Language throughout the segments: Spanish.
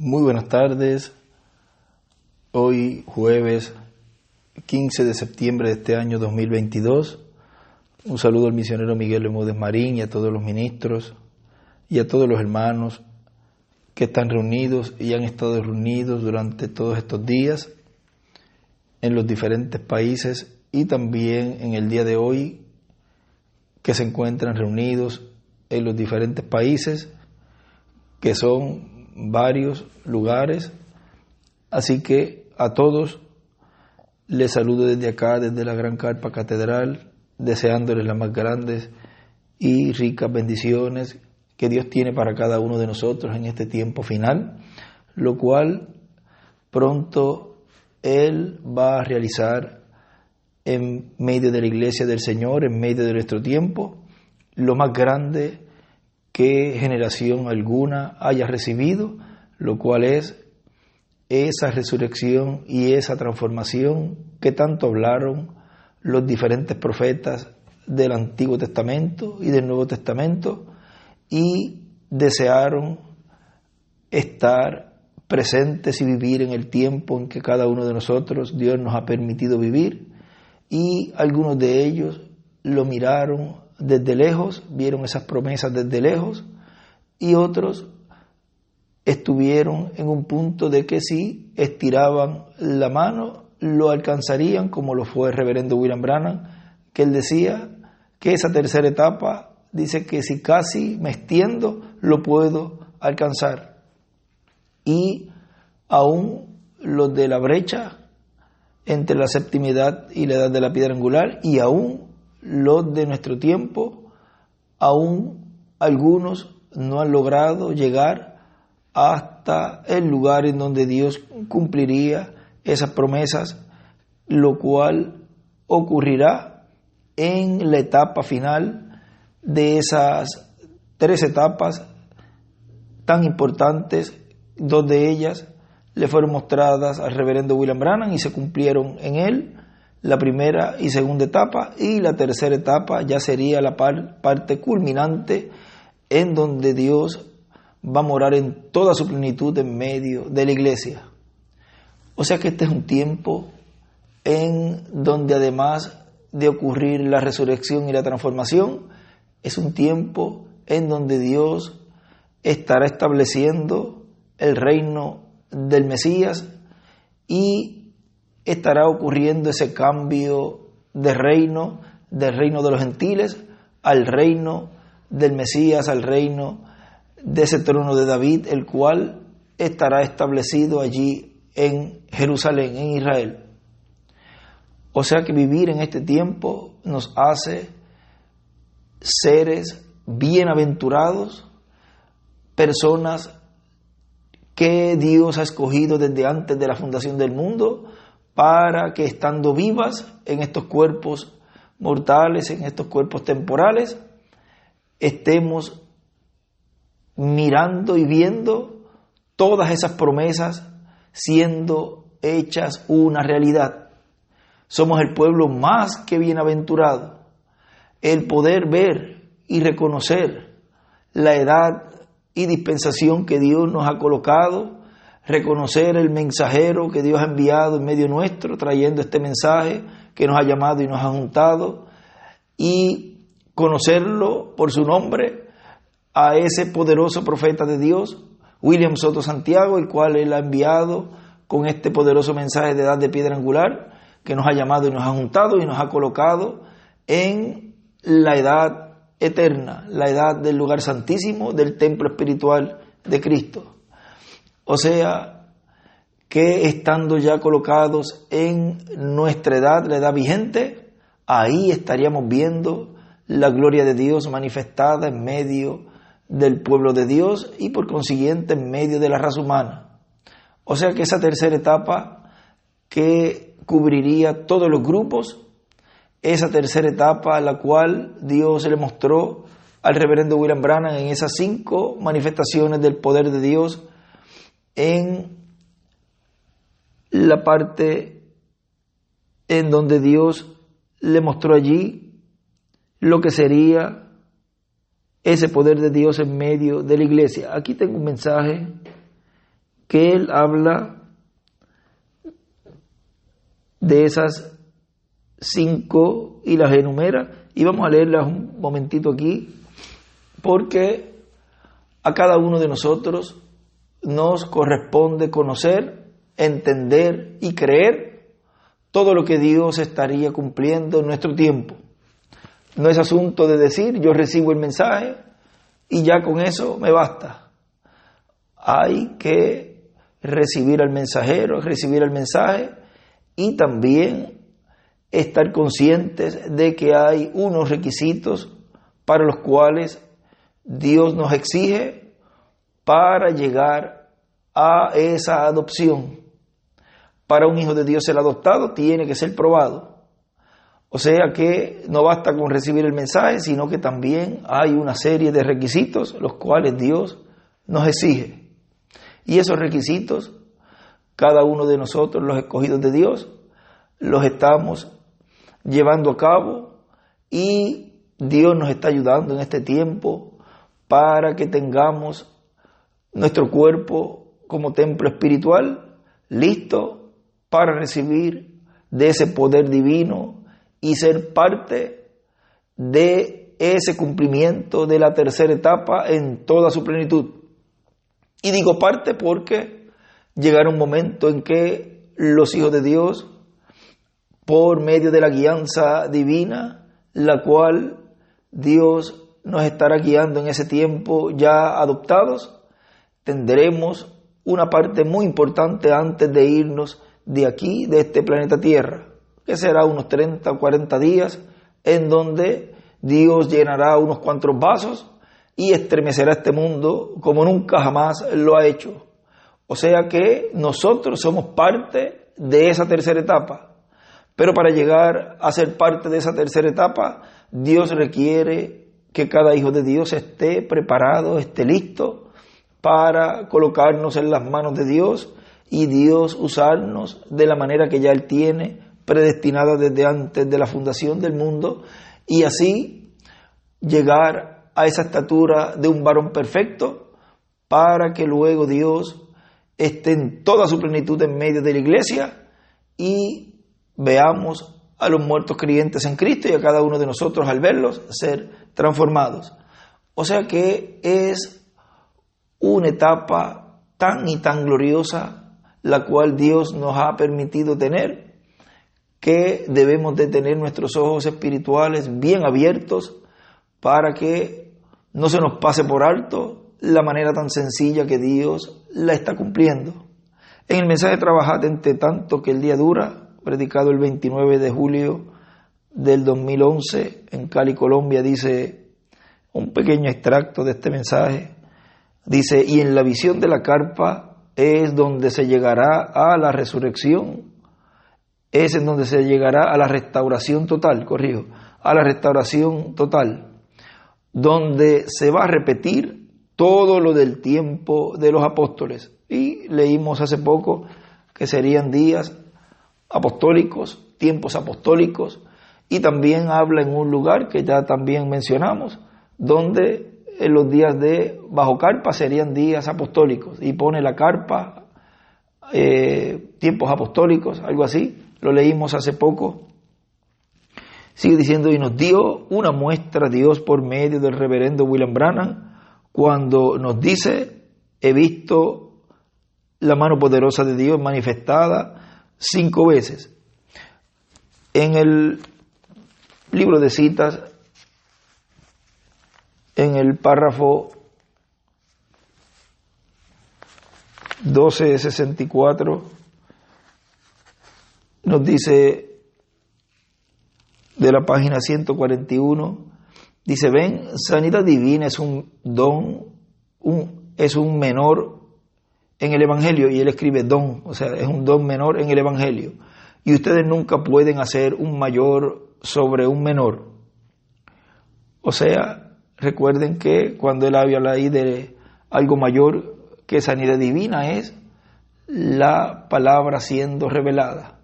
Muy buenas tardes. Hoy jueves 15 de septiembre de este año 2022. Un saludo al misionero Miguel Bermúdez Marín y a todos los ministros y a todos los hermanos que están reunidos y han estado reunidos durante todos estos días en los diferentes países y también en el día de hoy que se encuentran reunidos en los diferentes países que son varios lugares. Así que a todos les saludo desde acá, desde la Gran Carpa Catedral, deseándoles las más grandes y ricas bendiciones que Dios tiene para cada uno de nosotros en este tiempo final, lo cual pronto Él va a realizar en medio de la iglesia del Señor, en medio de nuestro tiempo, lo más grande que generación alguna haya recibido, lo cual es esa resurrección y esa transformación que tanto hablaron los diferentes profetas del Antiguo Testamento y del Nuevo Testamento y desearon estar presentes y vivir en el tiempo en que cada uno de nosotros Dios nos ha permitido vivir, y algunos de ellos lo miraron desde lejos, vieron esas promesas desde lejos, y otros estuvieron en un punto de que si estiraban la mano lo alcanzarían, como lo fue el reverendo William Branham, que él decía que esa tercera etapa, dice que si casi me extiendo lo puedo alcanzar. Y aún los de la brecha entre la séptima edad y la edad de la piedra angular, y aún los de nuestro tiempo, aún algunos no han logrado llegar hasta el lugar en donde Dios cumpliría esas promesas, lo cual ocurrirá en la etapa final de esas 3 etapas tan importantes, 2 de ellas le fueron mostradas al reverendo William Branham y se cumplieron en él, la primera y segunda etapa, y la tercera etapa ya sería la parte culminante en donde Dios va a morar en toda su plenitud en medio de la iglesia. O sea que este es un tiempo en donde, además de ocurrir la resurrección y la transformación, es un tiempo en donde Dios estará estableciendo el reino del Mesías y estará ocurriendo ese cambio de reino, del reino de los gentiles al reino del Mesías, al reino de ese trono de David, el cual estará establecido allí en Jerusalén, en Israel. O sea que vivir en este tiempo nos hace seres bienaventurados, personas que Dios ha escogido desde antes de la fundación del mundo para que, estando vivas en estos cuerpos mortales, en estos cuerpos temporales, estemos mirando y viendo todas esas promesas siendo hechas una realidad. Somos el pueblo más que bienaventurado. El poder ver y reconocer la edad y dispensación que Dios nos ha colocado, reconocer el mensajero que Dios ha enviado en medio nuestro, trayendo este mensaje que nos ha llamado y nos ha juntado, y conocerlo por su nombre, a ese poderoso profeta de Dios, William Soto Santiago, el cual Él ha enviado con este poderoso mensaje de edad de piedra angular, que nos ha llamado y nos ha juntado y nos ha colocado en la edad eterna, la edad del lugar santísimo, del templo espiritual de Cristo. O sea que, estando ya colocados en nuestra edad, la edad vigente, ahí estaríamos viendo la gloria de Dios manifestada en medio del pueblo de Dios y por consiguiente en medio de la raza humana. O sea que esa tercera etapa que cubriría todos los grupos, esa tercera etapa a la cual Dios le mostró al reverendo William Branham en esas 5 manifestaciones del poder de Dios, en la parte en donde Dios le mostró allí lo que sería ese poder de Dios en medio de la iglesia. Aquí tengo un mensaje que él habla de esas 5 y las enumera, y vamos a leerlas un momentito aquí, porque a cada uno de nosotros nos corresponde conocer, entender y creer todo lo que Dios estaría cumpliendo en nuestro tiempo. No es asunto de decir, yo recibo el mensaje y ya con eso me basta. Hay que recibir al mensajero, recibir el mensaje y también estar conscientes de que hay unos requisitos para los cuales Dios nos exige para llegar a esa adopción. Para un hijo de Dios ser adoptado tiene que ser probado. O sea que no basta con recibir el mensaje, sino que también hay una serie de requisitos los cuales Dios nos exige. Y esos requisitos, cada uno de nosotros, los escogidos de Dios, los estamos llevando a cabo y Dios nos está ayudando en este tiempo para que tengamos nuestro cuerpo como templo espiritual listo para recibir de ese poder divino y ser parte de ese cumplimiento de la tercera etapa en toda su plenitud. Y digo parte porque llegará un momento en que los hijos de Dios, por medio de la guianza divina, la cual Dios nos estará guiando en ese tiempo ya adoptados, tendremos una parte muy importante antes de irnos de aquí, de este planeta Tierra, que será unos 30 o 40 días, en donde Dios llenará unos cuantos vasos y estremecerá este mundo como nunca jamás lo ha hecho. O sea que nosotros somos parte de esa tercera etapa. Pero para llegar a ser parte de esa tercera etapa, Dios requiere que cada hijo de Dios esté preparado, esté listo para colocarnos en las manos de Dios y Dios usarnos de la manera que ya Él tiene predestinada desde antes de la fundación del mundo, y así llegar a esa estatura de un varón perfecto para que luego Dios esté en toda su plenitud en medio de la iglesia y veamos a los muertos creyentes en Cristo y a cada uno de nosotros al verlos ser transformados. O sea que es una etapa tan y tan gloriosa la cual Dios nos ha permitido tener, que debemos de tener nuestros ojos espirituales bien abiertos para que no se nos pase por alto la manera tan sencilla que Dios la está cumpliendo. En el mensaje Trabajad entre tanto que el día dura, predicado el 29 de julio del 2011 en Cali, Colombia, dice un pequeño extracto de este mensaje. Dice, y en la visión de la carpa es donde se llegará a la resurrección, es en donde se llegará a la restauración total, a la restauración total, donde se va a repetir todo lo del tiempo de los apóstoles. Y leímos hace poco que serían días apostólicos, tiempos apostólicos, y también habla en un lugar que ya también mencionamos, donde en los días de bajo carpa serían días apostólicos, y pone la carpa, tiempos apostólicos, algo así, lo leímos hace poco. Sigue diciendo, y nos dio una muestra Dios por medio del reverendo William Branham, cuando nos dice, he visto la mano poderosa de Dios manifestada 5 veces. En el libro de citas, en el párrafo 1264, nos dice, de la página 141, dice, ven, sanidad divina es un don, es un menor en el Evangelio, y él escribe don, o sea, es un don menor en el Evangelio, y ustedes nunca pueden hacer un mayor sobre un menor. O sea, recuerden que cuando él habla ahí de algo mayor que sanidad divina es la palabra siendo revelada.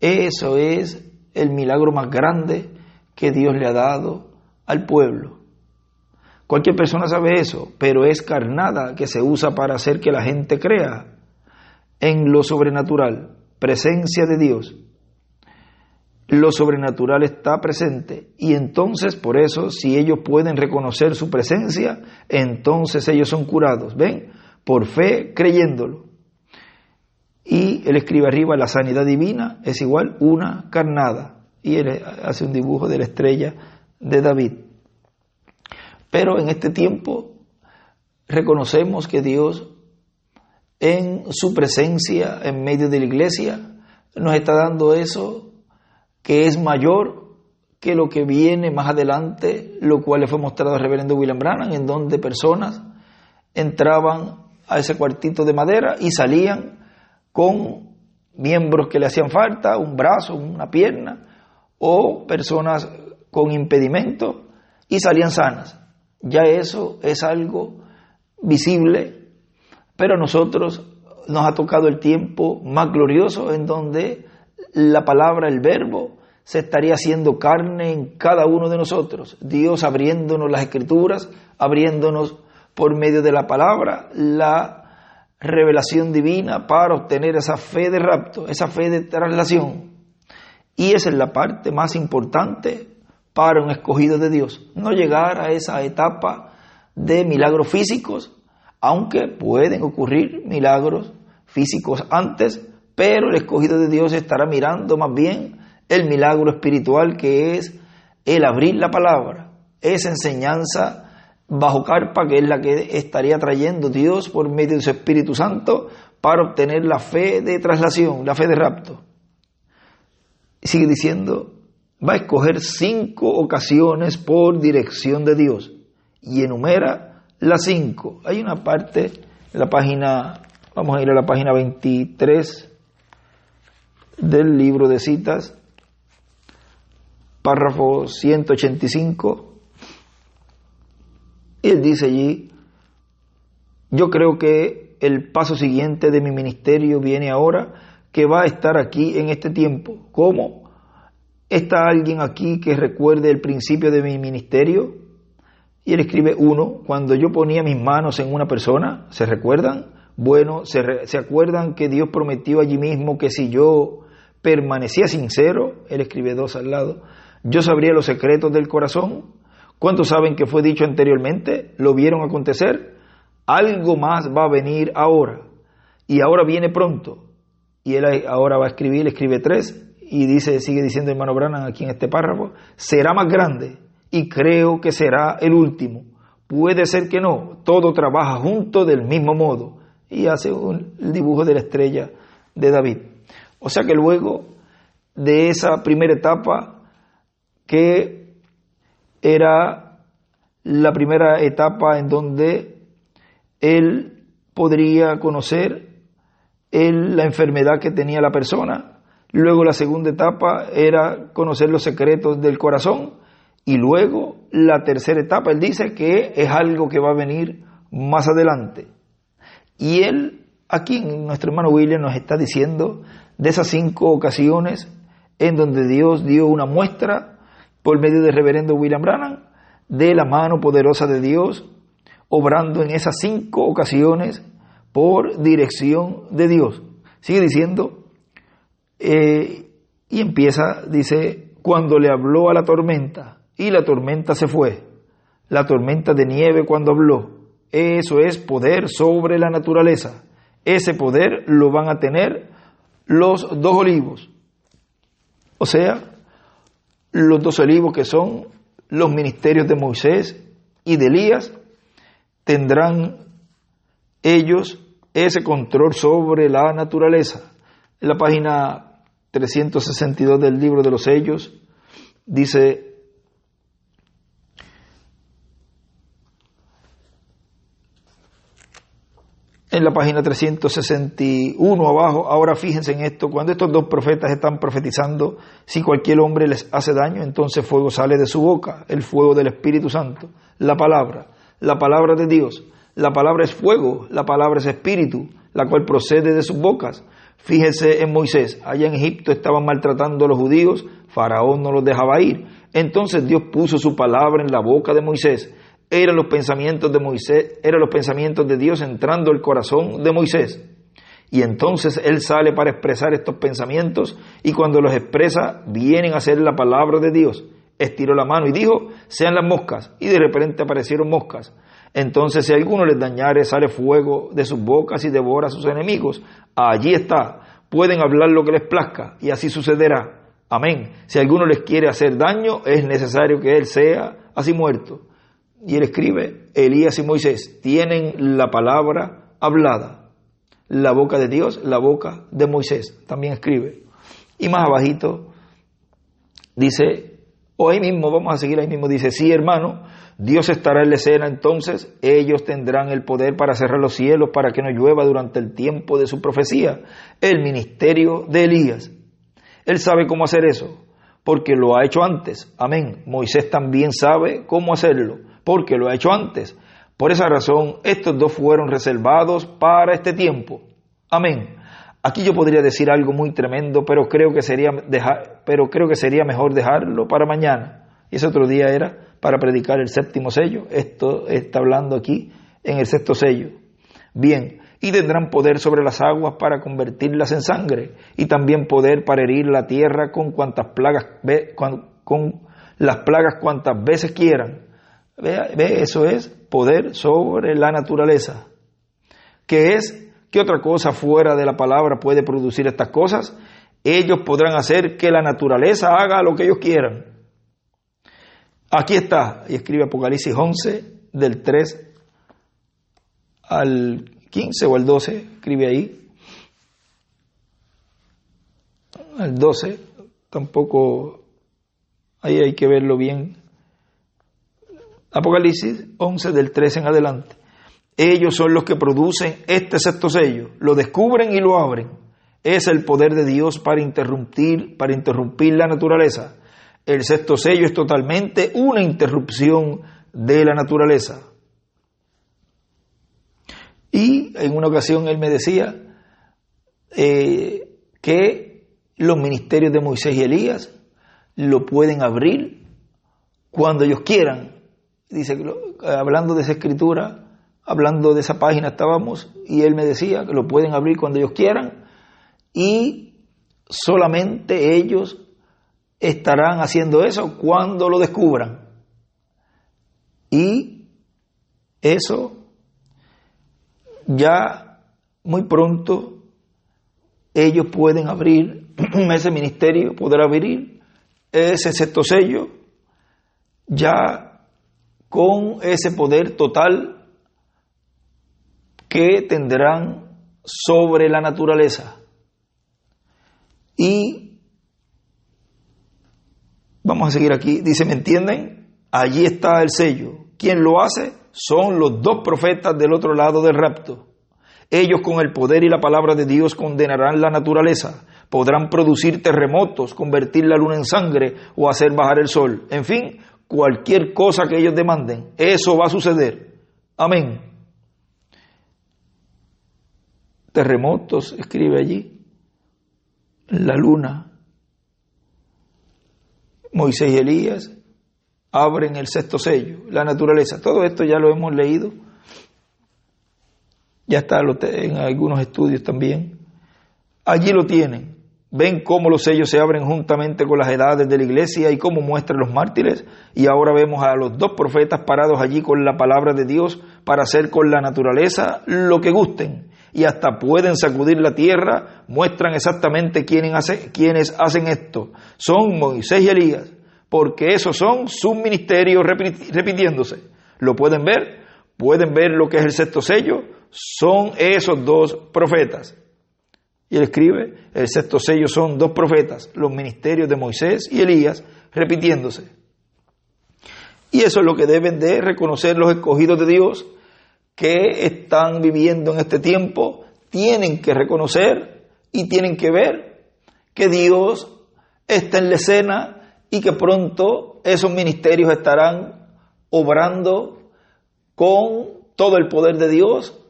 Eso es el milagro más grande que Dios le ha dado al pueblo. Cualquier persona sabe eso, pero es carnada que se usa para hacer que la gente crea. en lo sobrenatural, presencia de Dios. Lo sobrenatural está presente y entonces por eso si ellos pueden reconocer su presencia, entonces ellos son curados, ¿ven? Por fe creyéndolo. Y él escribe arriba, la sanidad divina es igual una carnada, y él hace un dibujo de la estrella de David. Pero en este tiempo reconocemos que Dios en su presencia en medio de la iglesia nos está dando eso que es mayor que lo que viene más adelante, lo cual le fue mostrado al reverendo William Branham, en donde personas entraban a ese cuartito de madera y salían con miembros que le hacían falta, un brazo, una pierna, o personas con impedimento y salían sanas. Ya eso es algo visible, pero a nosotros nos ha tocado el tiempo más glorioso en donde la palabra, el verbo, se estaría haciendo carne en cada uno de nosotros. Dios abriéndonos las escrituras, abriéndonos por medio de la palabra, la revelación divina para obtener esa fe de rapto, esa fe de traslación. Y esa es la parte más importante para un escogido de Dios. No llegar a esa etapa de milagros físicos, aunque pueden ocurrir milagros físicos antes, pero el escogido de Dios estará mirando más bien el milagro espiritual, que es el abrir la palabra, esa enseñanza bajo carpa, que es la que estaría trayendo Dios por medio de su Espíritu Santo para obtener la fe de traslación, la fe de rapto. Sigue diciendo, va a escoger 5 ocasiones por dirección de Dios y enumera las 5. Hay una parte en la página, vamos a ir a la página 23 del libro de citas, párrafo 185. Él dice allí, yo creo que el paso siguiente de mi ministerio viene ahora, que va a estar aquí en este tiempo. ¿Cómo? ¿Está alguien aquí que recuerde el principio de mi ministerio? Y él escribe 1, cuando yo ponía mis manos en una persona, ¿se recuerdan? Bueno, ¿se acuerdan que Dios prometió allí mismo que si yo permanecía sincero? Él escribe 2 al lado, yo sabría los secretos del corazón. ¿Cuántos saben que fue dicho anteriormente? ¿Lo vieron acontecer? Algo más va a venir ahora, y ahora viene pronto. Y él ahora va a escribir, escribe 3, y dice, sigue diciendo el hermano Branham aquí en este párrafo, será más grande, y creo que será el último. Puede ser que no, todo trabaja junto del mismo modo. Y hace el dibujo de la estrella de David. O sea que luego de esa primera etapa, que era la primera etapa en donde él podría conocer la enfermedad que tenía la persona, luego la segunda etapa era conocer los secretos del corazón, y luego la tercera etapa, él dice que es algo que va a venir más adelante. Y él, aquí nuestro hermano William nos está diciendo de esas 5 ocasiones en donde Dios dio una muestra por medio del reverendo William Branham de la mano poderosa de Dios, obrando en esas 5 ocasiones por dirección de Dios. Sigue diciendo, y empieza, dice, cuando le habló a la tormenta, y la tormenta se fue, la tormenta de nieve cuando habló, eso es poder sobre la naturaleza. Ese poder lo van a tener los 2 olivos, o sea, los 2 olivos que son los ministerios de Moisés y de Elías, tendrán ellos ese control sobre la naturaleza. En la página 362 del libro de los sellos dice, en la página 361 abajo, ahora fíjense en esto, cuando estos 2 profetas están profetizando, si cualquier hombre les hace daño, entonces fuego sale de su boca, el fuego del Espíritu Santo, la palabra de Dios. La palabra es fuego, la palabra es espíritu, la cual procede de sus bocas. Fíjese en Moisés, allá en Egipto estaban maltratando a los judíos, Faraón no los dejaba ir. Entonces Dios puso su palabra en la boca de Moisés. Eran los pensamientos de Moisés, eran los pensamientos de Dios entrando al corazón de Moisés. Y entonces él sale para expresar estos pensamientos, y cuando los expresa vienen a ser la palabra de Dios. Estiró la mano y dijo: sean las moscas, y de repente aparecieron moscas. Entonces si alguno les dañare, sale fuego de sus bocas y devora a sus enemigos. Allí está, pueden hablar lo que les plazca, y así sucederá. Amén. Si alguno les quiere hacer daño, es necesario que él sea así muerto. Y él escribe: Elías y Moisés tienen la palabra hablada. La boca de Dios, la boca de Moisés. También escribe. Y más abajito dice, o ahí mismo, vamos a seguir ahí mismo, dice: sí, hermano, Dios estará en la escena, entonces ellos tendrán el poder para cerrar los cielos, para que no llueva durante el tiempo de su profecía. El ministerio de Elías. Él sabe cómo hacer eso, porque lo ha hecho antes. Amén. Moisés también sabe cómo hacerlo, porque lo ha hecho antes. Por esa razón, estos dos fueron reservados para este tiempo. Amén. Aquí yo podría decir algo muy tremendo, pero creo que sería mejor dejarlo para mañana. Y ese otro día era para predicar el séptimo sello. Esto está hablando aquí en el sexto sello. Bien, y tendrán poder sobre las aguas para convertirlas en sangre, y también poder para herir la tierra con cuantas plagas, con las plagas cuantas veces quieran. Ve, eso es poder sobre la naturaleza. ¿Qué es? ¿Qué otra cosa fuera de la palabra puede producir estas cosas? Ellos podrán hacer que la naturaleza haga lo que ellos quieran. Aquí está, y escribe Apocalipsis 11, del 3 al 15 o al 12, escribe ahí. Al 12, tampoco, ahí hay que verlo bien. Apocalipsis 11, del 13 en adelante. Ellos son los que producen este sexto sello, lo descubren y lo abren. Es el poder de Dios para interrumpir la naturaleza. El sexto sello es totalmente una interrupción de la naturaleza. Y en una ocasión él me decía que los ministerios de Moisés y Elías lo pueden abrir cuando ellos quieran. Dice, hablando de esa escritura, hablando de esa página estábamos, y él me decía que lo pueden abrir cuando ellos quieran, y solamente ellos estarán haciendo eso cuando lo descubran. Y eso ya muy pronto ellos pueden abrir ese ministerio, poder abrir ese sexto sello ya con ese poder total que tendrán sobre la naturaleza. Y vamos a seguir aquí. Dice, ¿me entienden? Allí está el sello. ¿Quién lo hace? Son los dos profetas del otro lado del rapto. Ellos con el poder y la palabra de Dios condenarán la naturaleza. Podrán producir terremotos, convertir la luna en sangre o hacer bajar el sol. En fin, cualquier cosa que ellos demanden, eso va a suceder. Amén. Terremotos, escribe allí. La luna. Moisés y Elías abren el sexto sello, la naturaleza. Todo esto ya lo hemos leído. Ya está en algunos estudios también. Allí lo tienen. Ven cómo los sellos se abren juntamente con las edades de la iglesia y cómo muestran los mártires. Y ahora vemos a los dos profetas parados allí con la palabra de Dios para hacer con la naturaleza lo que gusten. Y hasta pueden sacudir la tierra. Muestran exactamente quiénes hacen esto. Son Moisés y Elías, porque esos son sus ministerios repitiéndose. ¿Lo pueden ver? ¿Pueden ver lo que es el sexto sello? Son esos dos profetas. Y él escribe, el sexto sello son dos profetas, los ministerios de Moisés y Elías, repitiéndose. Y eso es lo que deben de reconocer los escogidos de Dios que están viviendo en este tiempo. Tienen que reconocer y tienen que ver que Dios está en la escena y que pronto esos ministerios estarán obrando con todo el poder de Dios,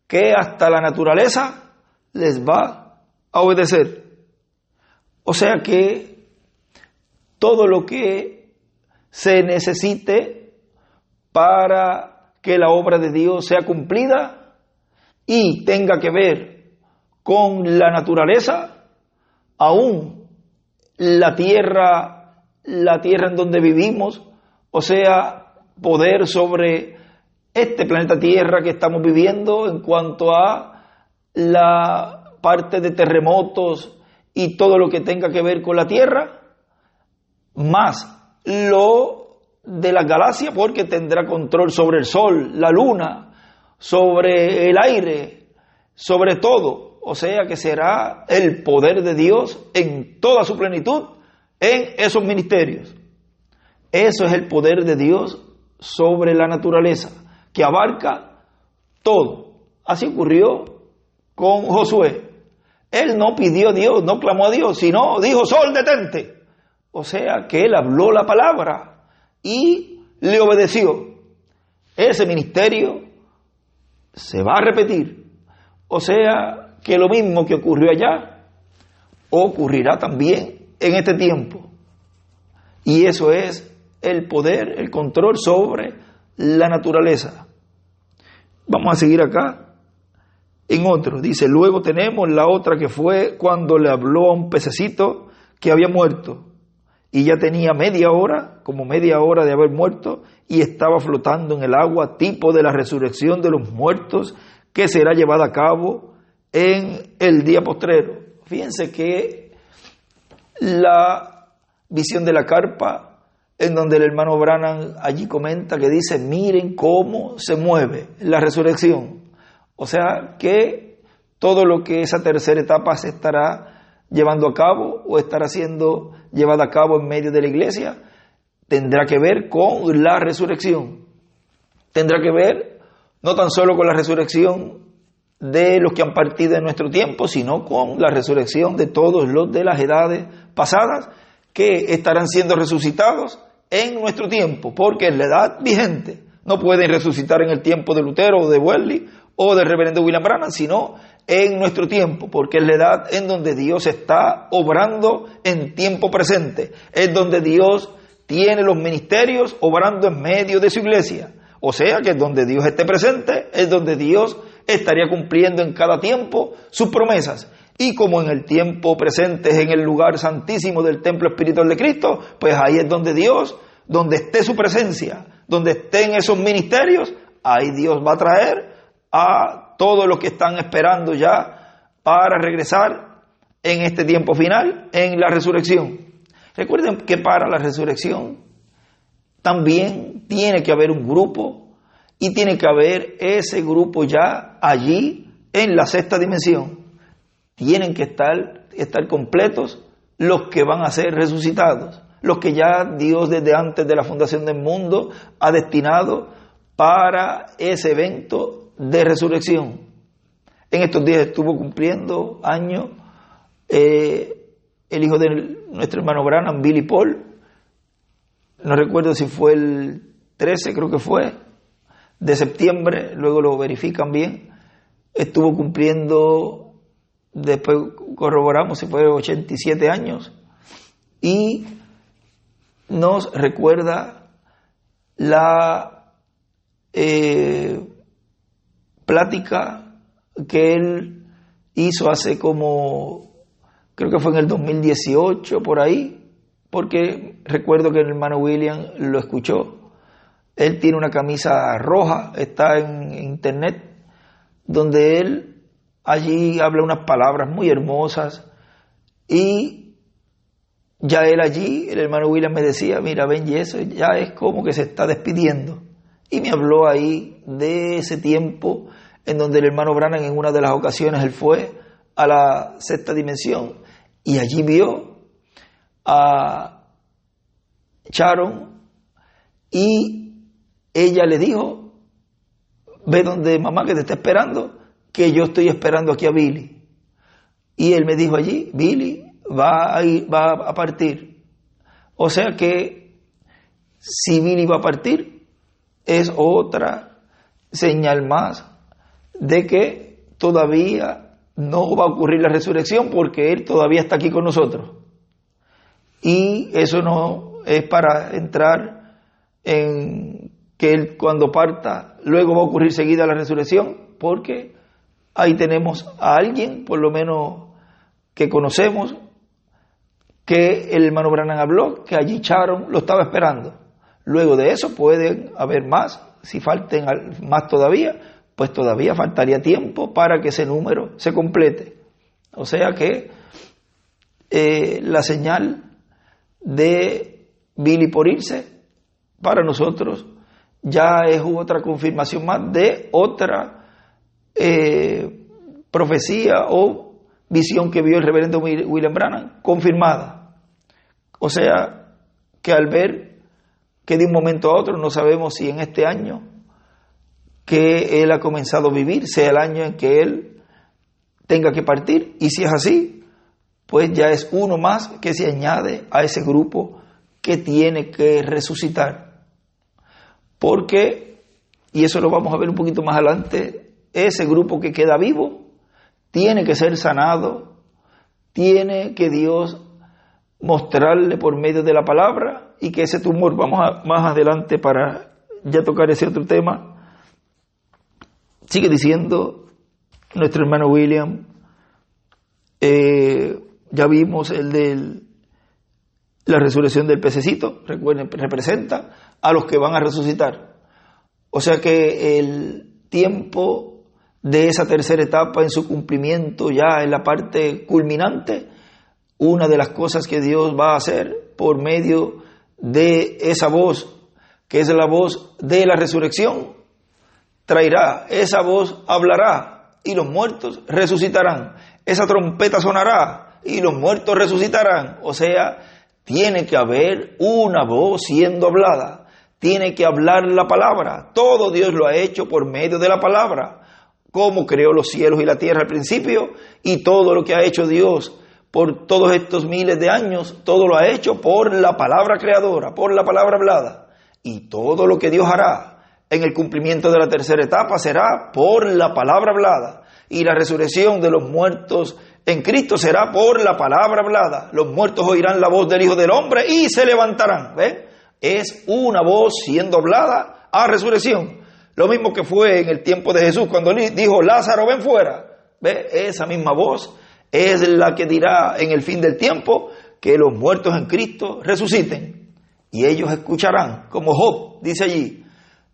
que hasta la naturaleza les va a obedecer. O sea que todo lo que se necesite para que la obra de Dios sea cumplida y tenga que ver con la naturaleza, aún la tierra en donde vivimos, o sea, poder sobre este planeta Tierra que estamos viviendo en cuanto a la parte de terremotos y todo lo que tenga que ver con la Tierra, más lo de las galaxias, porque tendrá control sobre el Sol, la Luna, sobre el aire, sobre todo. O sea que será el poder de Dios en toda su plenitud en esos ministerios. Eso es el poder de Dios sobre la naturaleza, que abarca todo. Así ocurrió con Josué. Él no pidió a Dios, no clamó a Dios, sino dijo: sol, detente. O sea que él habló la palabra y le obedeció. Ese ministerio se va a repetir. O sea que lo mismo que ocurrió allá ocurrirá también en este tiempo. Y eso es el poder, el control sobre la naturaleza. Vamos a seguir acá en otro. Dice: luego tenemos la otra, que fue cuando le habló a un pececito que había muerto y ya tenía como media hora de haber muerto, y estaba flotando en el agua, tipo de la resurrección de los muertos que será llevada a cabo en el día postrero. Fíjense que la visión de la carpa, en donde el hermano Branham allí comenta, que dice: miren cómo se mueve la resurrección. O sea que todo lo que esa tercera etapa se estará llevando a cabo o estará siendo llevada a cabo en medio de la iglesia tendrá que ver con la resurrección. Tendrá que ver no tan solo con la resurrección de los que han partido en nuestro tiempo, sino con la resurrección de todos los de las edades pasadas que estarán siendo resucitados en nuestro tiempo, porque en la edad vigente no pueden resucitar en el tiempo de Lutero o de Wesley o del reverendo William Branham, sino en nuestro tiempo, porque es la edad en donde Dios está obrando en tiempo presente, es donde Dios tiene los ministerios obrando en medio de su iglesia. O sea que donde Dios esté presente es donde Dios estaría cumpliendo en cada tiempo sus promesas. Y como en el tiempo presente es en el lugar santísimo del templo espiritual de Cristo, pues ahí es donde Dios, donde esté su presencia, donde estén esos ministerios, ahí Dios va a traer a todos los que están esperando ya para regresar en este tiempo final, en la resurrección. Recuerden que para la resurrección también tiene que haber un grupo, y tiene que haber ese grupo ya allí en la sexta dimensión. Tienen que estar completos los que van a ser resucitados, los que ya Dios desde antes de la fundación del mundo ha destinado para ese evento de resurrección. En estos días estuvo cumpliendo años el hijo de nuestro hermano Branham, Billy Paul. No recuerdo si fue el 13, creo que fue, de septiembre, luego lo verifican bien. Estuvo cumpliendo, después corroboramos si fue 87 años, y nos recuerda la plática que él hizo hace creo que fue en el 2018, por ahí, porque recuerdo que el hermano William lo escuchó. Él tiene una camisa roja, está en internet, donde él allí habla unas palabras muy hermosas, y ya él allí, el hermano William me decía: mira, Benji, eso ya es como que se está despidiendo. Y me habló ahí de ese tiempo en donde el hermano Branham, en una de las ocasiones, él fue a la sexta dimensión y allí vio a Sharon, y ella le dijo: ve donde mamá, que te está esperando, que yo estoy esperando aquí a Billy. Y él me dijo allí: Billy va a partir. O sea que si Billy va a partir, es otra señal más de que todavía no va a ocurrir la resurrección, porque él todavía está aquí con nosotros. Y eso no es para entrar en que él, cuando parta, luego va a ocurrir seguida la resurrección, porque ahí tenemos a alguien, por lo menos que conocemos, que el hermano Branham habló, que allí Sharon lo estaba esperando. Luego de eso pueden haber más, si falten más todavía, pues todavía faltaría tiempo para que ese número se complete. O sea que la señal de Billy por irse, para nosotros ya es otra confirmación más de otra profecía o visión que vio el reverendo William Branham, confirmada. O sea que al ver que de un momento a otro, no sabemos si en este año que él ha comenzado a vivir sea el año en que él tenga que partir, y si es así, pues ya es uno más que se añade a ese grupo que tiene que resucitar. Porque, y eso lo vamos a ver un poquito más adelante, ese grupo que queda vivo tiene que ser sanado, tiene que Dios mostrarle por medio de la palabra, y que ese tumor, más adelante para ya tocar ese otro tema, sigue diciendo nuestro hermano William, ya vimos el de la resurrección del pececito, recuerden, representa a los que van a resucitar. O sea que el tiempo de esa tercera etapa en su cumplimiento, ya en la parte culminante, una de las cosas que Dios va a hacer por medio de esa voz, que es la voz de la resurrección, traerá, esa voz hablará y los muertos resucitarán, esa trompeta sonará y los muertos resucitarán. O sea, tiene que haber una voz siendo hablada, tiene que hablar la palabra. Todo Dios lo ha hecho por medio de la palabra, como creó los cielos y la tierra al principio, y todo lo que ha hecho Dios por todos estos miles de años, todo lo ha hecho por la palabra creadora, por la palabra hablada. Y todo lo que Dios hará en el cumplimiento de la tercera etapa será por la palabra hablada. Y la resurrección de los muertos en Cristo será por la palabra hablada. Los muertos oirán la voz del Hijo del Hombre y se levantarán. ¿Ven? Es una voz siendo hablada a resurrección. Lo mismo que fue en el tiempo de Jesús, cuando dijo, Lázaro, ven fuera. ¿Ve? Esa misma voz es la que dirá en el fin del tiempo que los muertos en Cristo resuciten. Y ellos escucharán, como Job dice allí,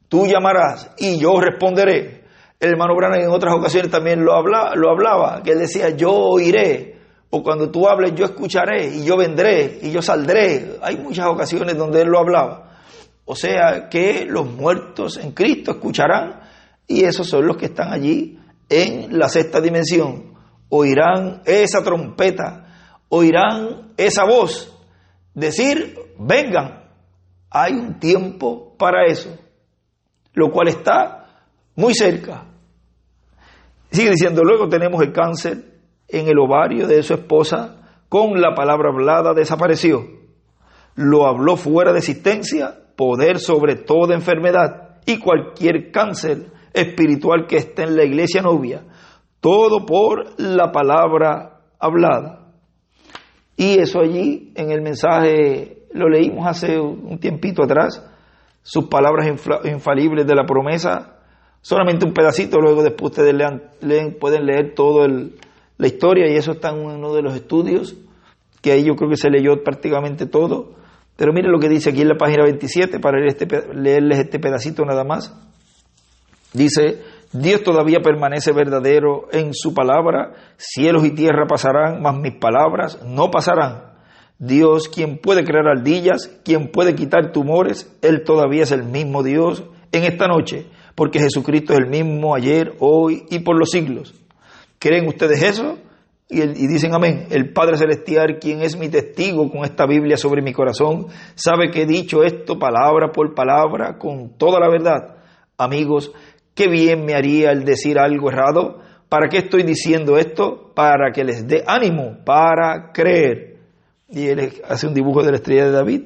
tú llamarás y yo responderé. El hermano Branham en otras ocasiones también lo hablaba, que él decía, yo oiré, o cuando tú hables yo escucharé, y yo vendré, y yo saldré. Hay muchas ocasiones donde él lo hablaba. O sea que los muertos en Cristo escucharán, y esos son los que están allí en la sexta dimensión. Oirán esa trompeta, oirán esa voz, decir, vengan. Hay un tiempo para eso, lo cual está muy cerca. Sigue diciendo, luego tenemos el cáncer en el ovario de su esposa, con la palabra hablada desapareció. Lo habló fuera de existencia, poder sobre toda enfermedad y cualquier cáncer espiritual que esté en la iglesia novia. Todo por la palabra hablada. Y eso allí en el mensaje lo leímos hace un tiempito atrás, sus palabras infalibles de la promesa, solamente un pedacito, luego después ustedes pueden leer toda la historia, y eso está en uno de los estudios, que ahí yo creo que se leyó prácticamente todo. Pero miren lo que dice aquí en la página 27, para leerles este pedacito nada más. Dice, Dios todavía permanece verdadero en su palabra, cielos y tierra pasarán, mas mis palabras no pasarán. Dios, quien puede crear ardillas, quien puede quitar tumores, Él todavía es el mismo Dios en esta noche, porque Jesucristo es el mismo ayer, hoy y por los siglos. ¿Creen ustedes eso? Y dicen amén. El Padre Celestial, quien es mi testigo con esta Biblia sobre mi corazón, sabe que he dicho esto palabra por palabra con toda la verdad. Amigos, qué bien me haría el decir algo errado. ¿Para qué estoy diciendo esto? Para que les dé ánimo, para creer. Y él hace un dibujo de la estrella de David.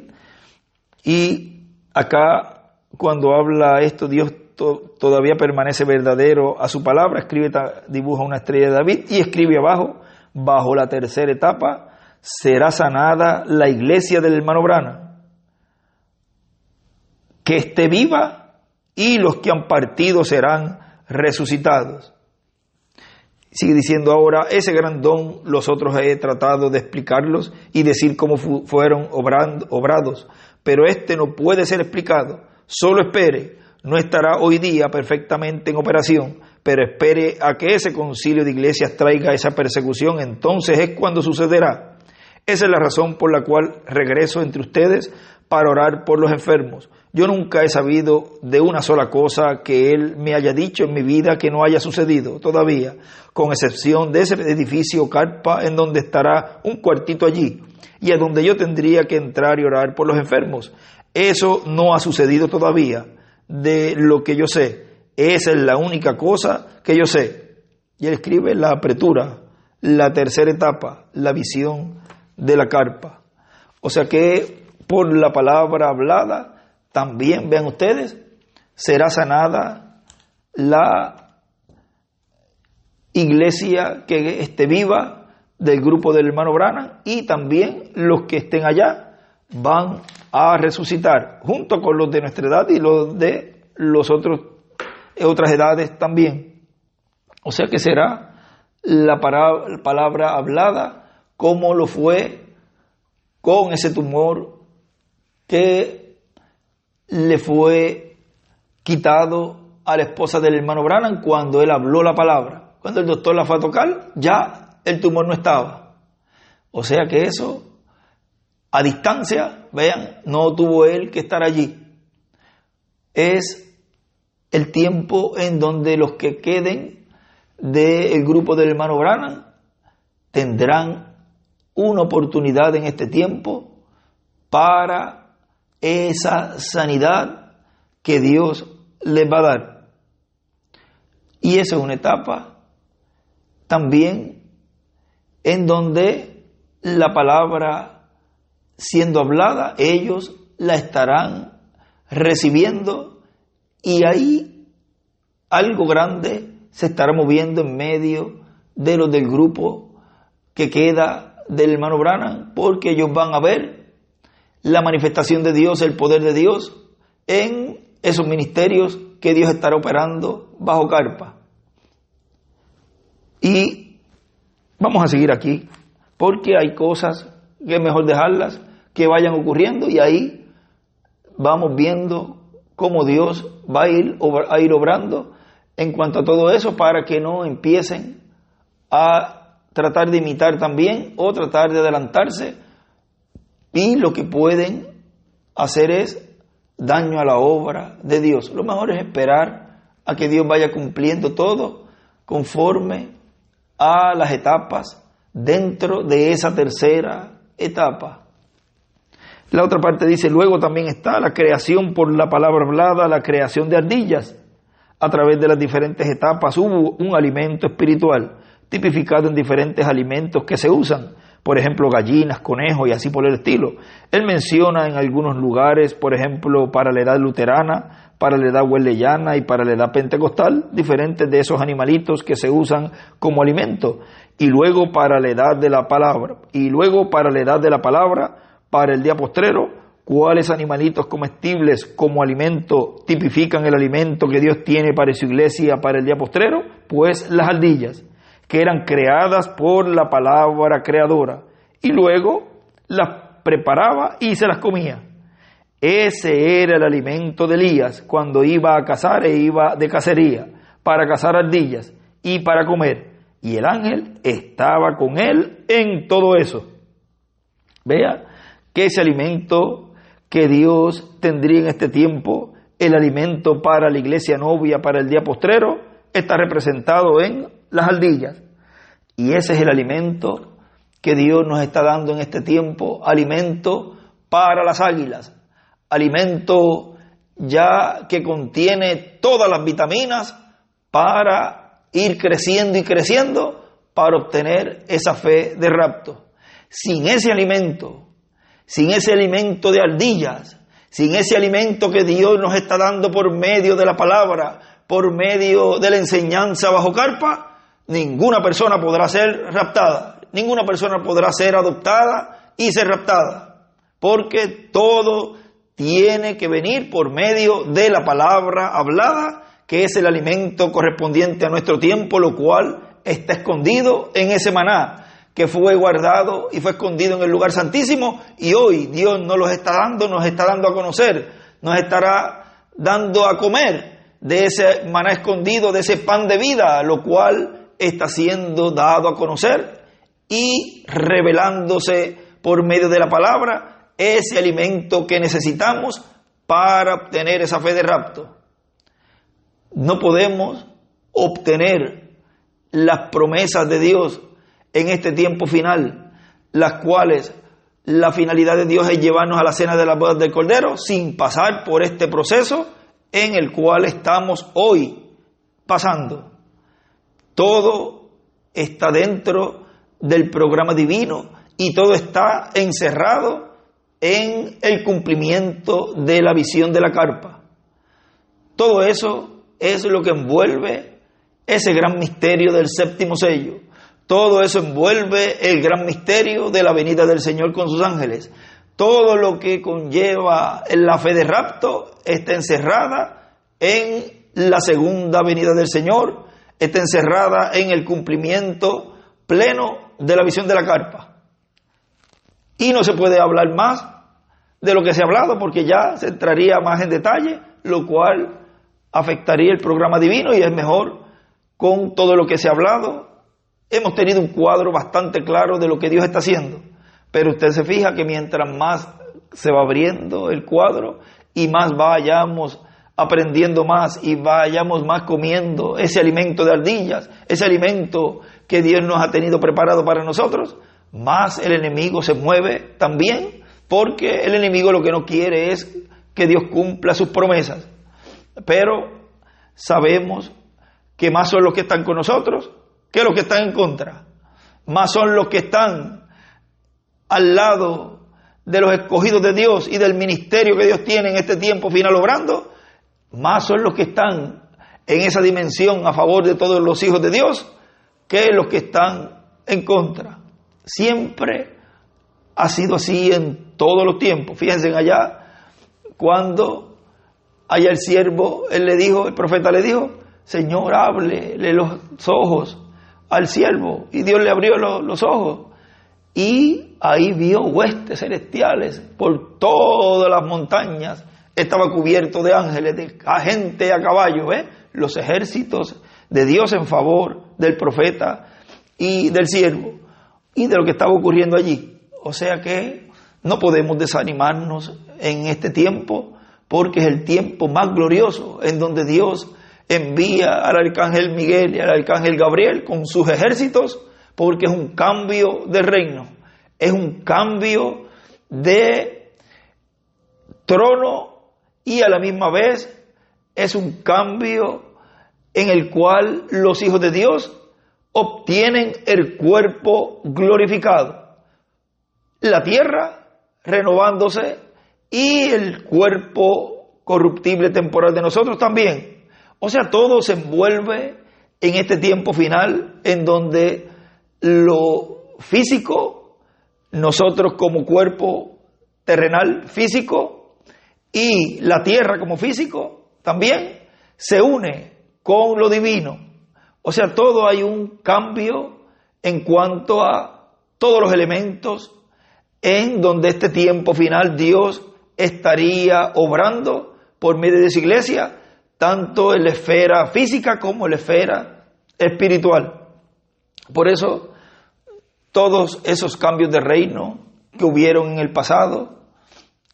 Y acá, cuando habla esto, Dios todavía permanece verdadero a su palabra, dibuja una estrella de David y escribe abajo, bajo la tercera etapa, será sanada la iglesia del hermano Branham, que esté viva, y los que han partido serán resucitados. Sigue diciendo ahora, ese gran don los otros he tratado de explicarlos y decir cómo fueron obrados, pero este no puede ser explicado. Solo espere, no estará hoy día perfectamente en operación, pero espere a que ese concilio de iglesias traiga esa persecución, entonces es cuando sucederá. Esa es la razón por la cual regreso entre ustedes para orar por los enfermos. Yo nunca he sabido de una sola cosa que Él me haya dicho en mi vida que no haya sucedido todavía, con excepción de ese edificio carpa en donde estará un cuartito allí y a donde yo tendría que entrar y orar por los enfermos. Eso no ha sucedido todavía, de lo que yo sé. Esa es la única cosa que yo sé. Y él escribe la apertura, la tercera etapa, la visión de la carpa. O sea que por la palabra hablada, también, vean ustedes, será sanada la iglesia que esté viva del grupo del hermano Branham, y también los que estén allá van a resucitar junto con los de nuestra edad y los de otras edades también. O sea que será la palabra hablada como lo fue con ese tumor que le fue quitado a la esposa del hermano Branham cuando él habló la palabra. Cuando el doctor la fue a tocar, ya el tumor no estaba. O sea que eso, a distancia, vean, no tuvo él que estar allí. Es el tiempo en donde los que queden del grupo del hermano Branham tendrán una oportunidad en este tiempo para esa sanidad que Dios les va a dar. Y esa es una etapa también en donde la palabra siendo hablada, ellos la estarán recibiendo, y ahí algo grande se estará moviendo en medio de los del grupo que queda del hermano Branham, porque ellos van a ver la manifestación de Dios, el poder de Dios en esos ministerios que Dios estará operando bajo carpa. Y vamos a seguir aquí, porque hay cosas que es mejor dejarlas que vayan ocurriendo, y ahí vamos viendo cómo Dios va a ir obrando en cuanto a todo eso, para que no empiecen a tratar de imitar también o tratar de adelantarse, y lo que pueden hacer es daño a la obra de Dios. Lo mejor es esperar a que Dios vaya cumpliendo todo conforme a las etapas dentro de esa tercera etapa. La otra parte dice, luego también está la creación por la palabra hablada, la creación de ardillas. A través de las diferentes etapas hubo un alimento espiritual, tipificado en diferentes alimentos que se usan, por ejemplo gallinas, conejos y así por el estilo. Él menciona en algunos lugares, por ejemplo para la edad luterana, para la edad wesleyana y para la edad pentecostal, diferentes de esos animalitos que se usan como alimento. Y luego para la edad de la palabra, para el día postrero, cuáles animalitos comestibles como alimento tipifican el alimento que Dios tiene para su iglesia para el día postrero. Pues las ardillas, que eran creadas por la palabra creadora, y luego las preparaba y se las comía. Ese era el alimento de Elías cuando iba a cazar e iba de cacería, para cazar ardillas y para comer, y el ángel estaba con él en todo eso. Vea que ese alimento que Dios tendría en este tiempo, el alimento para la iglesia novia para el día postrero, está representado en las ardillas. Y ese es el alimento que Dios nos está dando en este tiempo, alimento para las águilas, alimento ya que contiene todas las vitaminas para ir creciendo y creciendo, para obtener esa fe de rapto. Sin ese alimento de ardillas, sin ese alimento que Dios nos está dando por medio de la palabra, por medio de la enseñanza bajo carpa, ninguna persona podrá ser raptada, ninguna persona podrá ser adoptada y ser raptada, porque todo tiene que venir por medio de la palabra hablada, que es el alimento correspondiente a nuestro tiempo, lo cual está escondido en ese maná que fue guardado y fue escondido en el lugar santísimo, y hoy Dios nos los está dando, nos está dando a conocer, nos estará dando a comer de ese maná escondido, de ese pan de vida, lo cual está siendo dado a conocer y revelándose por medio de la palabra, ese alimento que necesitamos para obtener esa fe de rapto. No podemos obtener las promesas de Dios en este tiempo final, las cuales la finalidad de Dios es llevarnos a la cena de las bodas del Cordero, sin pasar por este proceso en el cual estamos hoy pasando. Todo está dentro del programa divino y todo está encerrado en el cumplimiento de la visión de la carpa. Todo eso es lo que envuelve ese gran misterio del séptimo sello. Todo eso envuelve el gran misterio de la venida del Señor con sus ángeles. Todo lo que conlleva la fe de rapto está encerrada en la segunda venida del Señor, está encerrada en el cumplimiento pleno de la visión de la carpa. Y no se puede hablar más de lo que se ha hablado, porque ya se entraría más en detalle, lo cual afectaría el programa divino, y es mejor con todo lo que se ha hablado. Hemos tenido un cuadro bastante claro de lo que Dios está haciendo, pero usted se fija que mientras más se va abriendo el cuadro y más vayamos aprendiendo más y vayamos más comiendo ese alimento de ardillas, ese alimento que Dios nos ha tenido preparado para nosotros, más el enemigo se mueve también, porque el enemigo lo que no quiere es que Dios cumpla sus promesas. Pero sabemos que más son los que están con nosotros que los que están en contra. Más son los que están al lado de los escogidos de Dios y del ministerio que Dios tiene en este tiempo final obrando. Más son los que están en esa dimensión a favor de todos los hijos de Dios que los que están en contra. Siempre ha sido así en todos los tiempos. Fíjense allá, cuando allá el siervo, el profeta le dijo: Señor, ábrele los ojos al siervo, y Dios le abrió los ojos, y ahí vio huestes celestiales por todas las montañas, estaba cubierto de ángeles, de gente a caballo, los ejércitos de Dios en favor del profeta y del siervo, y de lo que estaba ocurriendo allí. O sea que no podemos desanimarnos en este tiempo, porque es el tiempo más glorioso en donde Dios envía al arcángel Miguel y al arcángel Gabriel con sus ejércitos, porque es un cambio de reino, es un cambio de trono, y a la misma vez es un cambio en el cual los hijos de Dios obtienen el cuerpo glorificado, la tierra renovándose y el cuerpo corruptible temporal de nosotros también. O sea, todo se envuelve en este tiempo final en donde lo físico, nosotros como cuerpo terrenal físico, y la tierra como físico también se une con lo divino. O sea, todo hay un cambio en cuanto a todos los elementos en donde este tiempo final Dios estaría obrando por medio de su iglesia, tanto en la esfera física como en la esfera espiritual. Por eso, todos esos cambios de reino que hubieron en el pasado,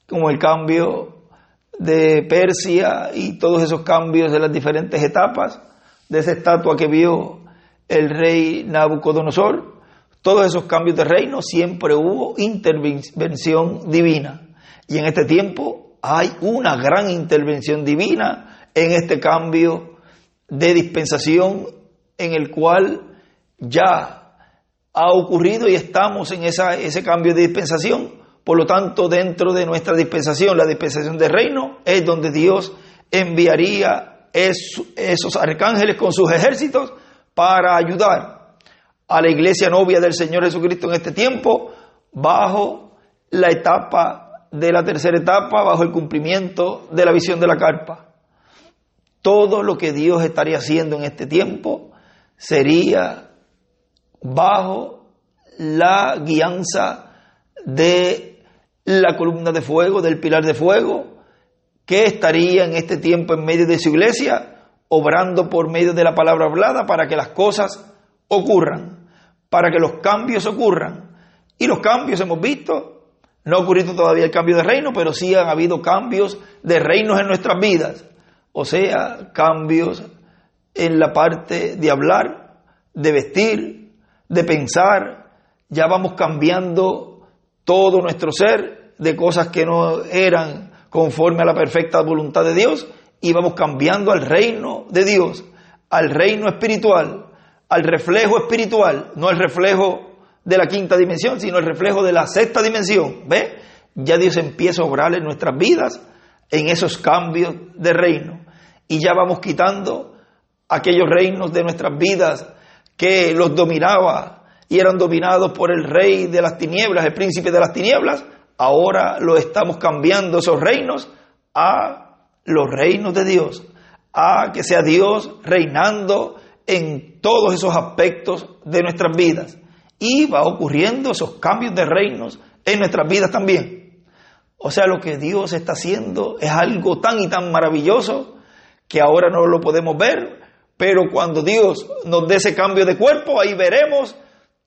como el cambio de Persia y todos esos cambios de las diferentes etapas de esa estatua que vio el rey Nabucodonosor, todos esos cambios de reino, siempre hubo intervención divina. Y en este tiempo hay una gran intervención divina en este cambio de dispensación, en el cual ya ha ocurrido y estamos en ese cambio de dispensación. Por lo tanto, dentro de nuestra dispensación, la dispensación del reino, es donde Dios enviaría esos arcángeles con sus ejércitos para ayudar a la iglesia novia del Señor Jesucristo en este tiempo, bajo la etapa de la tercera etapa, bajo el cumplimiento de la visión de la carpa. Todo lo que Dios estaría haciendo en este tiempo sería bajo la guianza de la columna de fuego, del pilar de fuego, que estaría en este tiempo en medio de su iglesia, obrando por medio de la palabra hablada para que las cosas ocurran, para que los cambios ocurran. Y los cambios hemos visto, no ha ocurrido todavía el cambio de reino, pero sí han habido cambios de reinos en nuestras vidas. O sea, cambios en la parte de hablar, de vestir, de pensar. Ya vamos cambiando todo nuestro ser de cosas que no eran conforme a la perfecta voluntad de Dios, y vamos cambiando al reino de Dios, al reino espiritual, al reflejo espiritual, no el reflejo de la quinta dimensión, sino el reflejo de la sexta dimensión. ¿Ve? Ya Dios empieza a obrar en nuestras vidas en esos cambios de reino, y ya vamos quitando aquellos reinos de nuestras vidas que los dominaba y eran dominados por el rey de las tinieblas, el príncipe de las tinieblas. Ahora lo estamos cambiando esos reinos a los reinos de Dios, a que sea Dios reinando en todos esos aspectos de nuestras vidas. Y va ocurriendo esos cambios de reinos en nuestras vidas también. O sea, lo que Dios está haciendo es algo tan y tan maravilloso que ahora no lo podemos ver, pero cuando Dios nos dé ese cambio de cuerpo, ahí veremos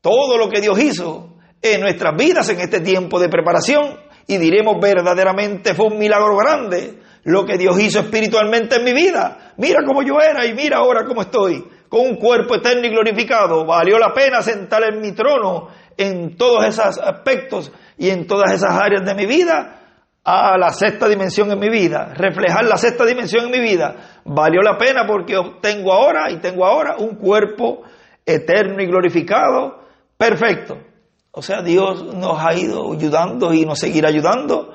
todo lo que Dios hizo en nuestras vidas en este tiempo de preparación, y diremos verdaderamente fue un milagro grande lo que Dios hizo espiritualmente en mi vida. Mira cómo yo era y mira ahora cómo estoy, con un cuerpo eterno y glorificado. Valió la pena sentar en mi trono en todos esos aspectos y en todas esas áreas de mi vida, a la sexta dimensión en mi vida, reflejar la sexta dimensión en mi vida. Valió la pena porque tengo ahora un cuerpo eterno y glorificado, perfecto. O sea, Dios nos ha ido ayudando y nos seguirá ayudando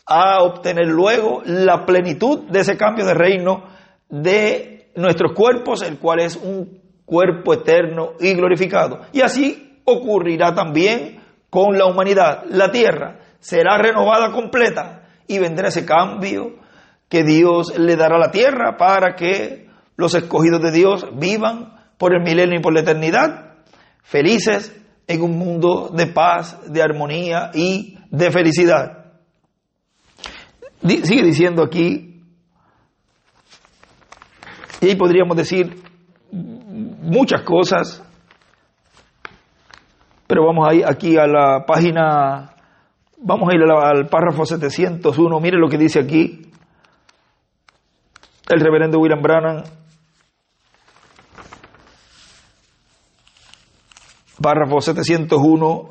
a obtener luego la plenitud de ese cambio de reino de nuestros cuerpos, el cual es un cuerpo eterno y glorificado. Y así ocurrirá también con la humanidad. La tierra será renovada completa y vendrá ese cambio que Dios le dará a la tierra para que los escogidos de Dios vivan por el milenio y por la eternidad, felices en un mundo de paz, de armonía y de felicidad. Sigue diciendo aquí, y ahí podríamos decir muchas cosas, pero vamos a ir aquí a la página, vamos a ir al párrafo 701. Mire lo que dice aquí el reverendo William Branham, párrafo 701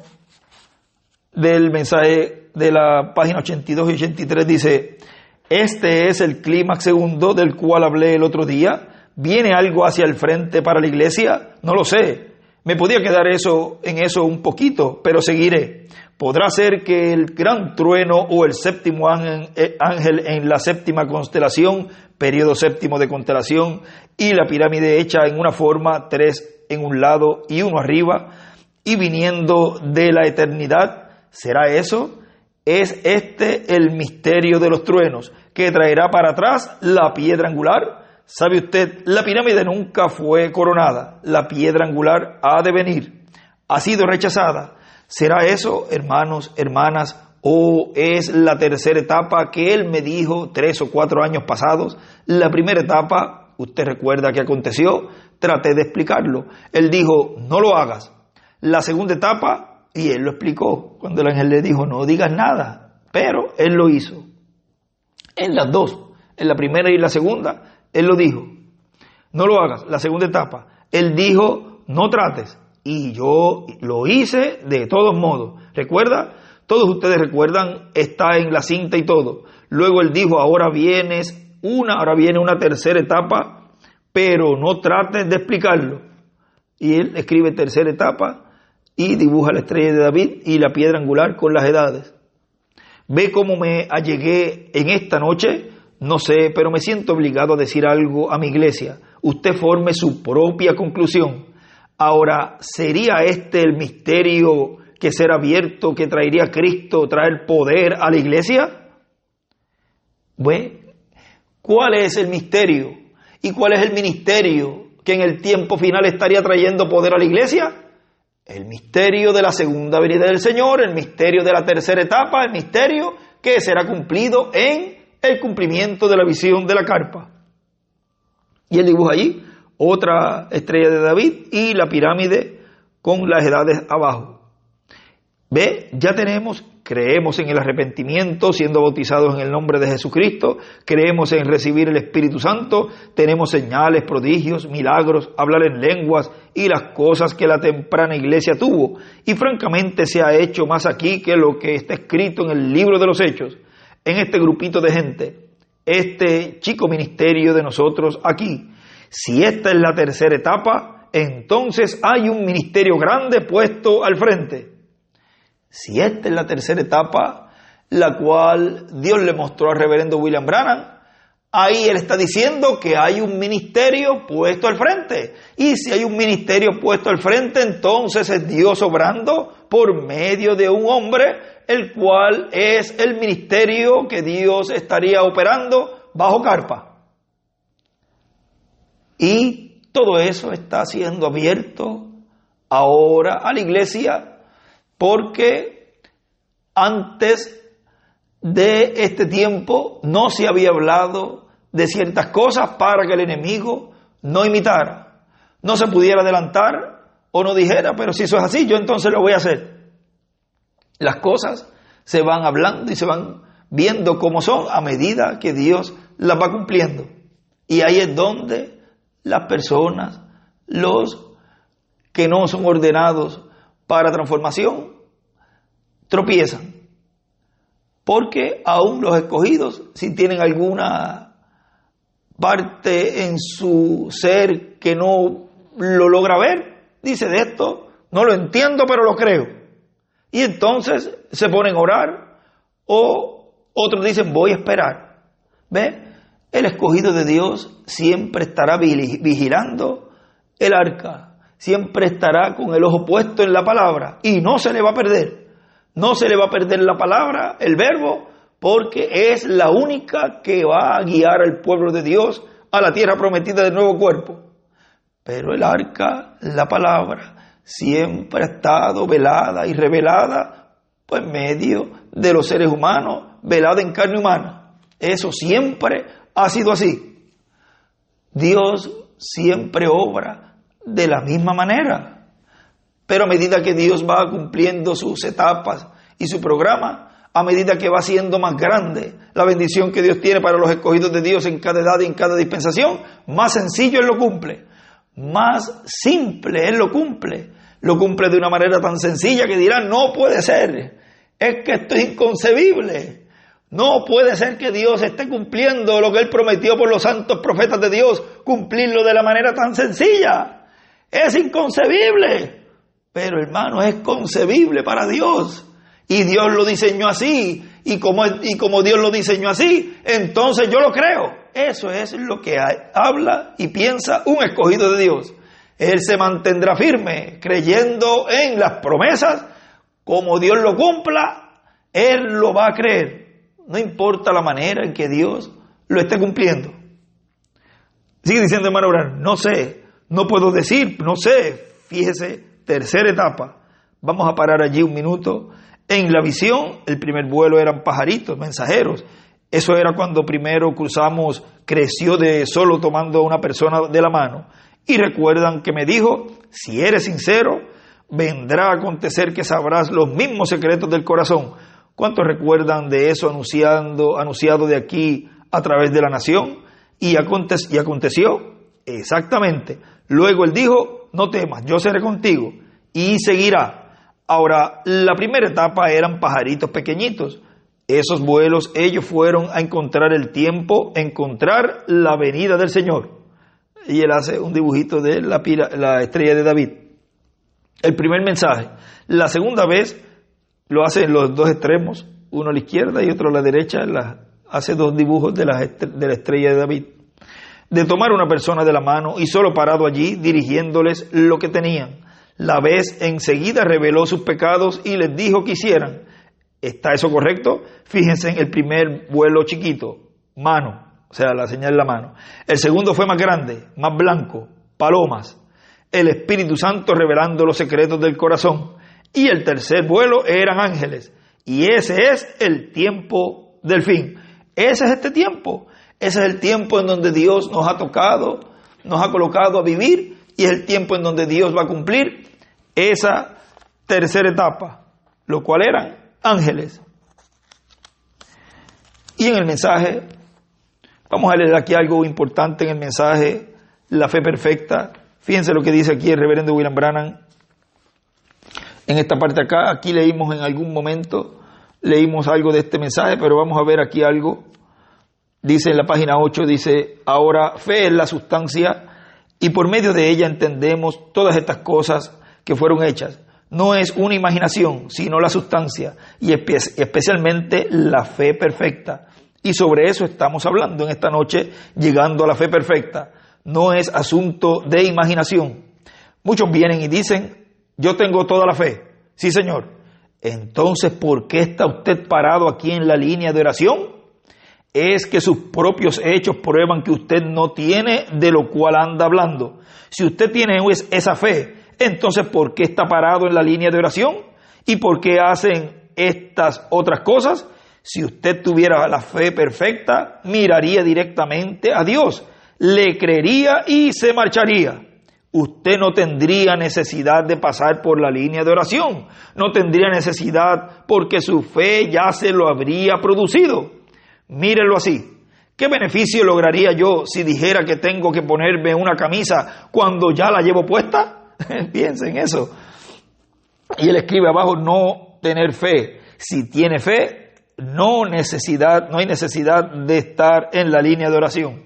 del mensaje de la página 82 y 83, dice: este es el clímax segundo del cual hablé el otro día. ¿Viene algo hacia el frente para la iglesia? No lo sé. Me podía quedar en eso un poquito, pero seguiré. Podrá ser que el gran trueno o el séptimo ángel en la séptima constelación, periodo séptimo de constelación, y la pirámide hecha en una forma, 3 en un lado y 1 arriba, y viniendo de la eternidad. ¿Será eso? Es este el misterio de los truenos, que traerá para atrás la piedra angular. ¿Sabe usted? La pirámide nunca fue coronada. La piedra angular ha de venir. Ha sido rechazada. ¿Será eso, hermanos, hermanas, o es la tercera etapa que él me dijo 3 o 4 años pasados? La primera etapa, usted recuerda que aconteció, traté de explicarlo. Él dijo, no lo hagas. La segunda etapa, y él lo explicó, cuando el ángel le dijo, no digas nada, pero él lo hizo. En las dos, en la primera y la segunda, él lo dijo, no lo hagas. La segunda etapa, él dijo, no trates, y yo lo hice de todos modos. ¿Recuerda? Todos ustedes recuerdan, está en la cinta y todo. Luego él dijo, ahora viene una tercera etapa, pero no trates de explicarlo. Y él escribe tercera etapa y dibuja la estrella de David y la piedra angular con las edades. ¿Ve cómo me allegué en esta noche? No sé, pero me siento obligado a decir algo a mi iglesia. Usted forme su propia conclusión. Ahora, ¿sería este el misterio que será abierto, que traería a Cristo, traer poder a la iglesia? Bueno, ¿cuál es el misterio? ¿Y cuál es el ministerio que en el tiempo final estaría trayendo poder a la iglesia? El misterio de la segunda venida del Señor, el misterio de la tercera etapa, el misterio que será cumplido en el cumplimiento de la visión de la carpa. Y él dibuja allí otra estrella de David y la pirámide con las edades abajo. Ve, ya creemos en el arrepentimiento, siendo bautizados en el nombre de Jesucristo, creemos en recibir el Espíritu Santo, tenemos señales, prodigios, milagros, hablar en lenguas y las cosas que la temprana iglesia tuvo. Y francamente se ha hecho más aquí que lo que está escrito en el libro de los Hechos, en este grupito de gente, este chico ministerio de nosotros aquí. Si esta es la tercera etapa, entonces hay un ministerio grande puesto al frente. Si esta es la tercera etapa, la cual Dios le mostró al reverendo William Branham, ahí él está diciendo que hay un ministerio puesto al frente. Y si hay un ministerio puesto al frente, entonces es Dios obrando por medio de un hombre, el cual es el ministerio que Dios estaría operando bajo carpa. Y todo eso está siendo abierto ahora a la iglesia, porque antes de este tiempo no se había hablado de ciertas cosas para que el enemigo no imitara, no se pudiera adelantar o no dijera, pero si eso es así, yo entonces lo voy a hacer. Las cosas se van hablando y se van viendo cómo son a medida que Dios las va cumpliendo. Y ahí es donde las personas, los que no son ordenados para transformación, tropiezan. Porque aún los escogidos, si tienen alguna parte en su ser que no lo logra ver, dice: de esto no lo entiendo, pero lo creo. Y entonces se ponen a orar, o otros dicen: voy a esperar. ¿Ve? El escogido de Dios siempre estará vigilando el arca. Siempre estará con el ojo puesto en la palabra y no se le va a perder. No se le va a perder la palabra, el verbo, porque es la única que va a guiar al pueblo de Dios a la tierra prometida del nuevo cuerpo. Pero el arca, la palabra, siempre ha estado velada y revelada por medio de los seres humanos, velada en carne humana. Eso siempre ha sido así. Dios siempre obra de la misma manera, pero a medida que Dios va cumpliendo sus etapas y su programa, a medida que va siendo más grande la bendición que Dios tiene para los escogidos de Dios en cada edad y en cada dispensación, más sencillo Él lo cumple, más simple Él lo cumple de una manera tan sencilla que dirán: no puede ser, es que esto es inconcebible. No puede ser que Dios esté cumpliendo lo que Él prometió por los santos profetas de Dios, cumplirlo de la manera tan sencilla. Es inconcebible, pero hermano, es concebible para Dios. Y Dios lo diseñó así, y como Dios lo diseñó así, entonces yo lo creo. Eso es lo que habla y piensa un escogido de Dios. Él se mantendrá firme, creyendo en las promesas. Como Dios lo cumpla, él lo va a creer. No importa la manera en que Dios lo esté cumpliendo. Sigue diciendo hermano Branham: no sé, no puedo decir, no sé. Fíjese, tercera etapa. Vamos a parar allí un minuto. En la visión, el primer vuelo eran pajaritos, mensajeros. Eso era cuando primero cruzamos, creció de solo tomando a una persona de la mano. Y recuerdan que me dijo: si eres sincero, vendrá a acontecer que sabrás los mismos secretos del corazón. ¿Cuántos recuerdan de eso anunciado de aquí a través de la nación? Y aconteció exactamente. Luego él dijo: no temas, yo seré contigo. Y seguirá. Ahora, la primera etapa eran pajaritos pequeñitos. Esos vuelos, ellos fueron a encontrar el tiempo, encontrar la venida del Señor. Y él hace un dibujito de la estrella de David. El primer mensaje. La segunda vez lo hace en los dos extremos, uno a la izquierda y otro a la derecha. Hace dos dibujos de la estrella de David. De tomar una persona de la mano y solo parado allí, dirigiéndoles lo que tenían. La vez enseguida reveló sus pecados y les dijo que hicieran. ¿Está eso correcto? Fíjense en el primer vuelo chiquito, mano, o sea, la señal de la mano. El segundo fue más grande, más blanco, palomas. el Espíritu Santo revelando los secretos del corazón. Y el tercer vuelo eran ángeles. Y ese es el tiempo del fin. Ese es este tiempo. Ese es el tiempo en donde Dios nos ha tocado, nos ha colocado a vivir, y es el tiempo en donde Dios va a cumplir esa tercera etapa, lo cual eran ángeles. Y en el mensaje, vamos a leer aquí algo importante en el mensaje, la fe perfecta. Fíjense lo que dice aquí el reverendo William Branham. En esta parte acá, aquí leímos en algún momento, leímos algo de este mensaje, pero vamos a ver aquí algo. Dice en la página 8, dice: ahora fe es la sustancia y por medio de ella entendemos todas estas cosas que fueron hechas. No es una imaginación, sino la sustancia, y especialmente la fe perfecta. Y sobre eso estamos hablando en esta noche, llegando a la fe perfecta. No es asunto de imaginación. Muchos vienen y dicen: yo tengo toda la fe. Sí, Señor. Entonces, ¿por qué está usted parado aquí en la línea de oración? Es que sus propios hechos prueban que usted no tiene de lo cual anda hablando. Si usted tiene esa fe, entonces ¿por qué está parado en la línea de oración? ¿Y por qué hacen estas otras cosas? Si usted tuviera la fe perfecta, miraría directamente a Dios, le creería y se marcharía. Usted no tendría necesidad de pasar por la línea de oración. No tendría necesidad porque su fe ya se lo habría producido. Mírenlo así. ¿Qué beneficio lograría yo si dijera que tengo que ponerme una camisa cuando ya la llevo puesta? Piensen eso. Y él escribe abajo: no tener fe. Si tiene fe, no hay necesidad de estar en la línea de oración.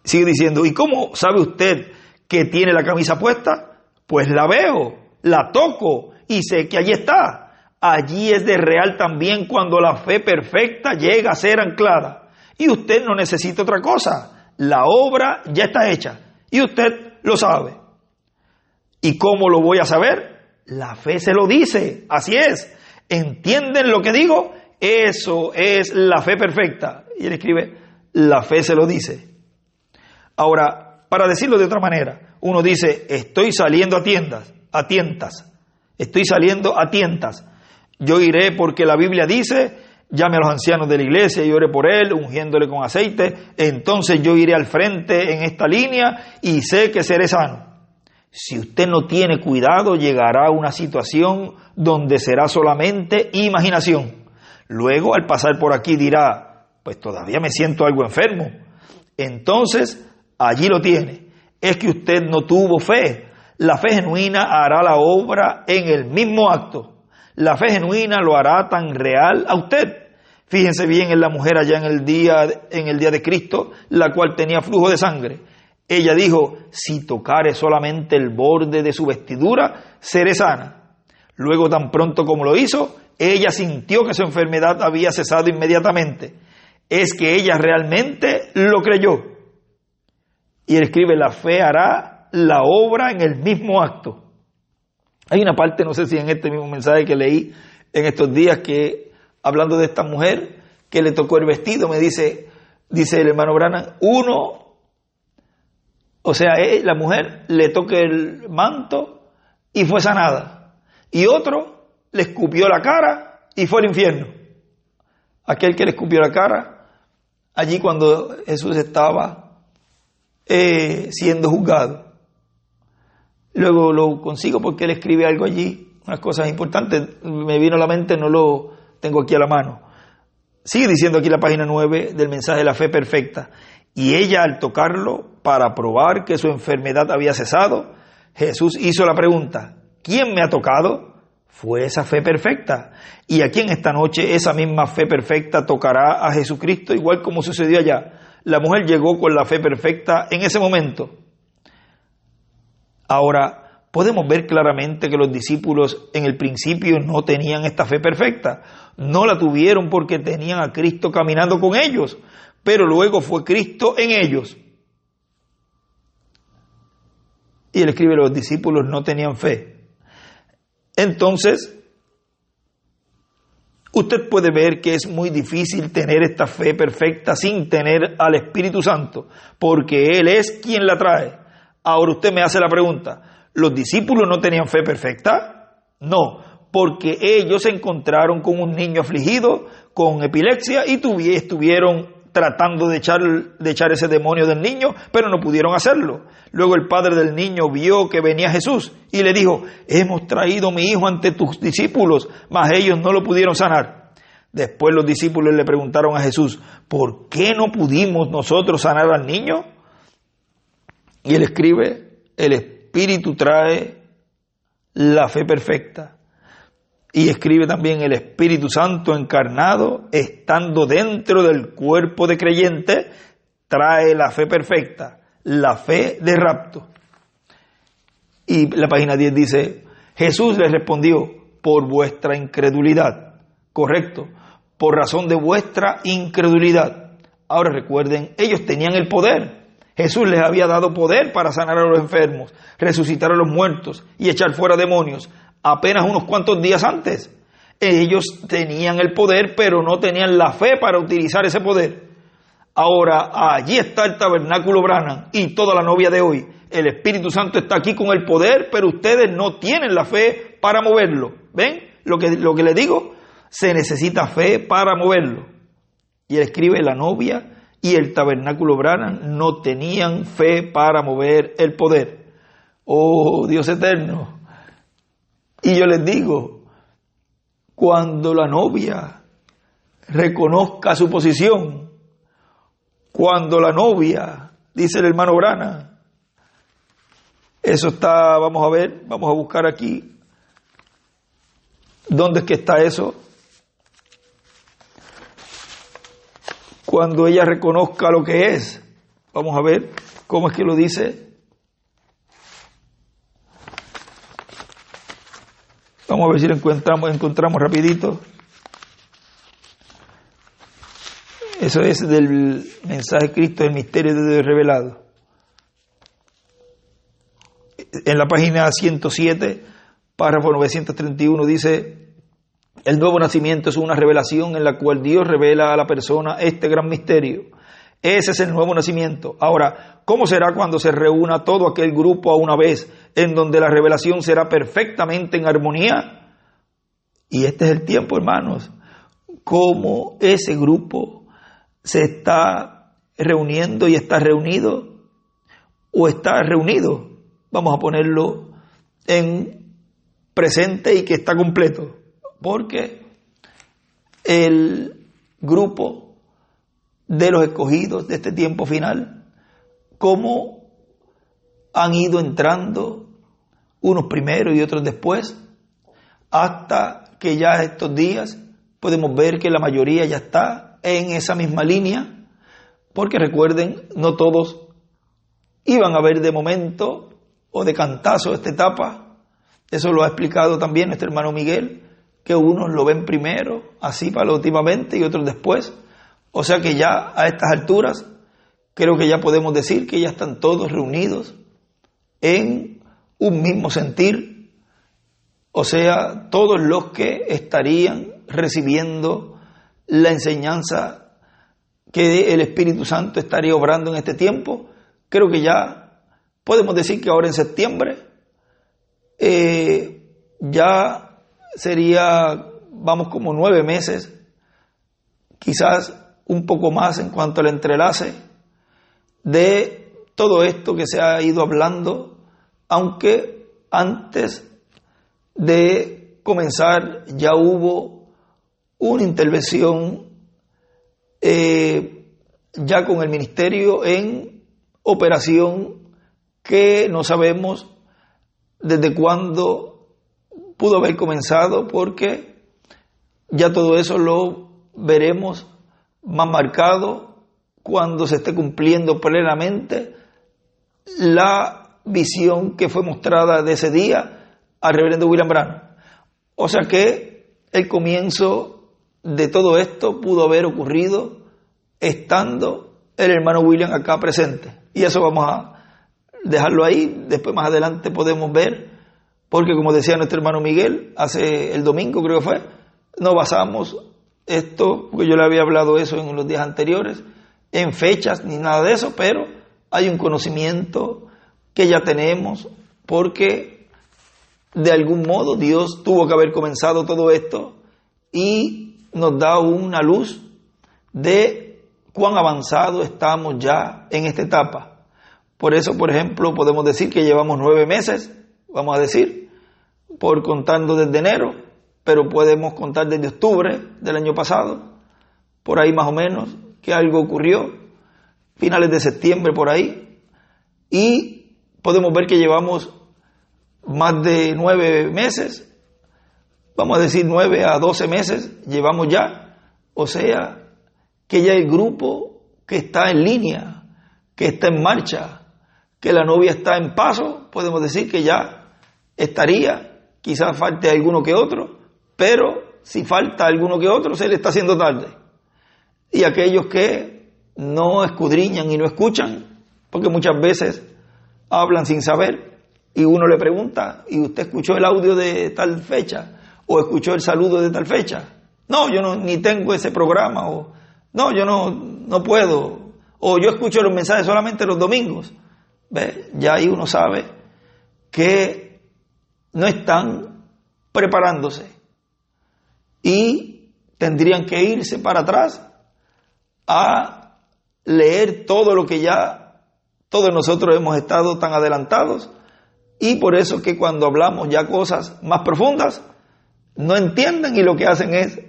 Sigue diciendo: ¿y cómo sabe usted que tiene la camisa puesta? Pues la veo, la toco y sé que allí está. Allí es de real también cuando la fe perfecta llega a ser anclada. Y usted no necesita otra cosa. La obra ya está hecha y usted lo sabe. ¿Y cómo lo voy a saber? La fe se lo dice. Así es. ¿Entienden lo que digo? Eso es la fe perfecta. Y él escribe: la fe se lo dice. Ahora, para decirlo de otra manera, uno dice: estoy saliendo a tientas. Estoy saliendo a tientas. Yo iré porque la Biblia dice: llame a los ancianos de la iglesia y ore por él, ungiéndole con aceite. Entonces yo iré al frente en esta línea y sé que seré sano. Si usted no tiene cuidado, llegará a una situación donde será solamente imaginación. Luego, al pasar por aquí, dirá: pues todavía me siento algo enfermo. Entonces, allí lo tiene. Es que usted no tuvo fe. La fe genuina hará la obra en el mismo acto. La fe genuina lo hará tan real a usted. Fíjense bien en la mujer allá en el día de Cristo, la cual tenía flujo de sangre. Ella dijo: si tocare solamente el borde de su vestidura, seré sana. Luego, tan pronto como lo hizo, ella sintió que su enfermedad había cesado inmediatamente. Es que ella realmente lo creyó. Y él escribe: la fe hará la obra en el mismo acto. Hay una parte, no sé si en este mismo mensaje que leí en estos días, que hablando de esta mujer que le tocó el vestido, me dice el hermano Branham, la mujer le toca el manto y fue sanada, y otro le escupió la cara y fue al infierno. Aquel que le escupió la cara, allí cuando Jesús estaba siendo juzgado. Luego lo consigo porque él escribe algo allí, unas cosas importantes, me vino a la mente, no lo tengo aquí a la mano. Sigue diciendo aquí la página 9 del mensaje de la fe perfecta. Y ella, al tocarlo para probar que su enfermedad había cesado, Jesús hizo la pregunta: ¿quién me ha tocado? Fue esa fe perfecta. Y aquí en esta noche esa misma fe perfecta tocará a Jesucristo, igual como sucedió allá. La mujer llegó con la fe perfecta en ese momento. Ahora, podemos ver claramente que los discípulos en el principio no tenían esta fe perfecta. No la tuvieron porque tenían a Cristo caminando con ellos, pero luego fue Cristo en ellos. Y él escribe: los discípulos no tenían fe. Entonces, usted puede ver que es muy difícil tener esta fe perfecta sin tener al Espíritu Santo, porque Él es quien la trae. Ahora usted me hace la pregunta, ¿los discípulos no tenían fe perfecta? No, porque ellos se encontraron con un niño afligido, con epilepsia, y estuvieron tratando de echar ese demonio del niño, pero no pudieron hacerlo. Luego el padre del niño vio que venía Jesús y le dijo, hemos traído a mi hijo ante tus discípulos, mas ellos no lo pudieron sanar. Después los discípulos le preguntaron a Jesús, ¿por qué no pudimos nosotros sanar al niño? Y él escribe, el Espíritu trae la fe perfecta. Y escribe también el Espíritu Santo encarnado, estando dentro del cuerpo de creyente, trae la fe perfecta, la fe de rapto. Y la página 10 dice, Jesús les respondió, por vuestra incredulidad. Correcto, por razón de vuestra incredulidad. Ahora recuerden, ellos tenían el poder. Jesús les había dado poder para sanar a los enfermos, resucitar a los muertos y echar fuera demonios. Apenas unos cuantos días antes. Ellos tenían el poder, pero no tenían la fe para utilizar ese poder. Ahora, allí está el tabernáculo Branham y toda la novia de hoy. El Espíritu Santo está aquí con el poder, pero ustedes no tienen la fe para moverlo. ¿Ven lo que les digo? Se necesita fe para moverlo. Y él escribe, la novia y el tabernáculo Branham no tenían fe para mover el poder. Oh, Dios eterno. Y yo les digo, cuando la novia reconozca su posición, cuando la novia, dice el hermano Branham, eso está, vamos a buscar aquí, ¿dónde es que está eso? Cuando ella reconozca lo que es, vamos a ver cómo es que lo dice. Vamos a ver si lo encontramos rapidito. Eso es del mensaje de Cristo, el misterio de Dios revelado. En la página 107, párrafo 931, dice, el nuevo nacimiento es una revelación en la cual Dios revela a la persona este gran misterio. Ese es el nuevo nacimiento. Ahora, ¿cómo será cuando se reúna todo aquel grupo a una vez, en donde la revelación será perfectamente en armonía? Y este es el tiempo, hermanos. ¿Cómo ese grupo se está reuniendo y está reunido? ¿O está reunido? Vamos a ponerlo en presente y que está completo. Porque el grupo de los escogidos de este tiempo final, cómo han ido entrando unos primero y otros después, hasta que ya estos días podemos ver que la mayoría ya está en esa misma línea, porque recuerden, no todos iban a ver de momento o de cantazo esta etapa. Eso lo ha explicado también nuestro hermano Miguel, que unos lo ven primero, así paulatinamente, y otros después. O sea que ya a estas alturas creo que ya podemos decir que ya están todos reunidos en un mismo sentir, o sea, todos los que estarían recibiendo la enseñanza que el Espíritu Santo estaría obrando en este tiempo. Creo que ya podemos decir que ahora en septiembre ya sería, vamos, como 9 meses, quizás un poco más en cuanto al entrelace de todo esto que se ha ido hablando, aunque antes de comenzar ya hubo una intervención ya con el ministerio en operación que no sabemos desde cuándo pudo haber comenzado, porque ya todo eso lo veremos más marcado cuando se esté cumpliendo plenamente la visión que fue mostrada de ese día al reverendo William Branham. O sea que el comienzo de todo esto pudo haber ocurrido estando el hermano William acá presente. Y eso vamos a dejarlo ahí, después más adelante podemos ver, porque como decía nuestro hermano Miguel, hace el domingo creo que fue, no basamos esto, porque yo le había hablado eso en los días anteriores, en fechas ni nada de eso, pero hay un conocimiento que ya tenemos, porque de algún modo Dios tuvo que haber comenzado todo esto y nos da una luz de cuán avanzado estamos ya en esta etapa. Por eso, por ejemplo, podemos decir que llevamos 9 meses, vamos a decir, por contando desde enero, pero podemos contar desde octubre del año pasado, por ahí más o menos, que algo ocurrió, finales de septiembre por ahí, y podemos ver que llevamos más de 9 meses, vamos a decir 9 a 12 meses, llevamos ya, o sea, que ya el grupo que está en línea, que está en marcha, que la novia está en paso, podemos decir que ya estaría, quizás falte alguno que otro, pero si falta alguno que otro se le está haciendo tarde. Y aquellos que no escudriñan y no escuchan, porque muchas veces hablan sin saber y uno le pregunta, ¿y usted escuchó el audio de tal fecha? ¿O escuchó el saludo de tal fecha? No, yo no, ni tengo ese programa, o no, yo no puedo, o yo escucho los mensajes solamente los domingos. ¿Ve? Ya ahí uno sabe que no están preparándose y tendrían que irse para atrás a leer todo lo que ya todos nosotros hemos estado tan adelantados, y por eso que cuando hablamos ya cosas más profundas no entienden y lo que hacen es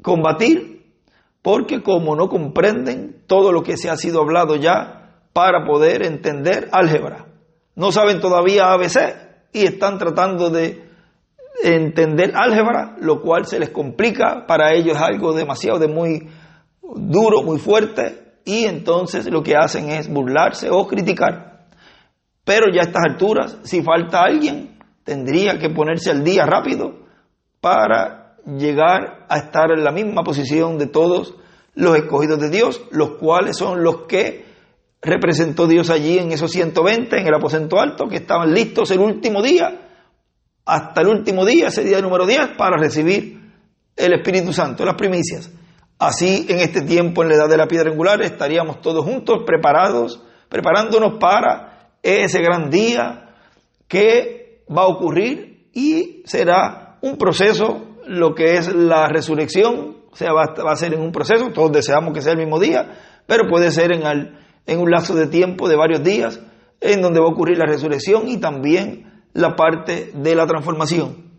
combatir, porque como no comprenden todo lo que se ha sido hablado ya para poder entender álgebra, no saben todavía ABC y están tratando de entender álgebra, lo cual se les complica, para ellos es algo demasiado de muy duro, muy fuerte, y entonces lo que hacen es burlarse o criticar. Pero ya a estas alturas, si falta alguien, tendría que ponerse al día rápido para llegar a estar en la misma posición de todos los escogidos de Dios, los cuales son los que representó Dios allí en esos 120 en el aposento alto, que estaban listos el último día, hasta el último día, ese día número 10, para recibir el Espíritu Santo, las primicias. Así, en este tiempo, en la edad de la piedra angular, estaríamos todos juntos preparándonos para ese gran día que va a ocurrir, y será un proceso, lo que es la resurrección, o sea, va a ser en un proceso, todos deseamos que sea el mismo día, pero puede ser en un lapso de tiempo de varios días, en donde va a ocurrir la resurrección y también la parte de la transformación.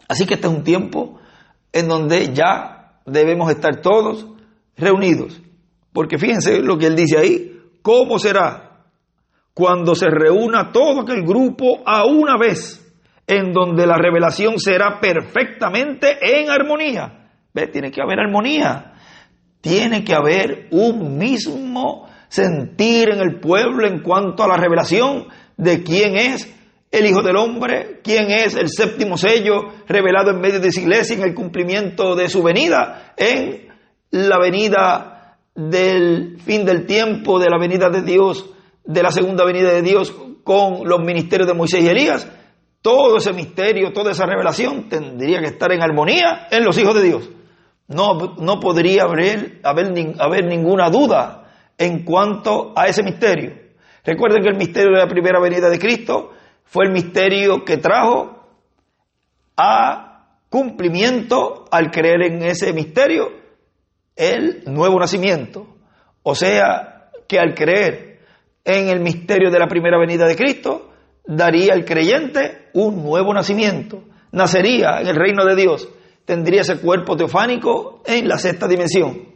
Así que este es un tiempo en donde ya debemos estar todos reunidos, porque fíjense lo que él dice ahí: ¿cómo será cuando se reúna todo aquel grupo a una vez, en donde la revelación será perfectamente en armonía? ¿Ves? Tiene que haber armonía, tiene que haber un mismo sentir en el pueblo en cuanto a la revelación de quién es el Hijo del Hombre, quién es el séptimo sello revelado en medio de su iglesia, en el cumplimiento de su venida, en la venida del fin del tiempo, de la venida de Dios, de la segunda venida de Dios con los ministerios de Moisés y Elías. Todo ese misterio, toda esa revelación tendría que estar en armonía en los hijos de Dios. No podría haber ninguna duda en cuanto a ese misterio. Recuerden que el misterio de la primera venida de Cristo fue el misterio que trajo a cumplimiento, al creer en ese misterio, el nuevo nacimiento. O sea, que al creer en el misterio de la primera venida de Cristo, daría al creyente un nuevo nacimiento. Nacería en el reino de Dios, tendría ese cuerpo teofánico en la sexta dimensión.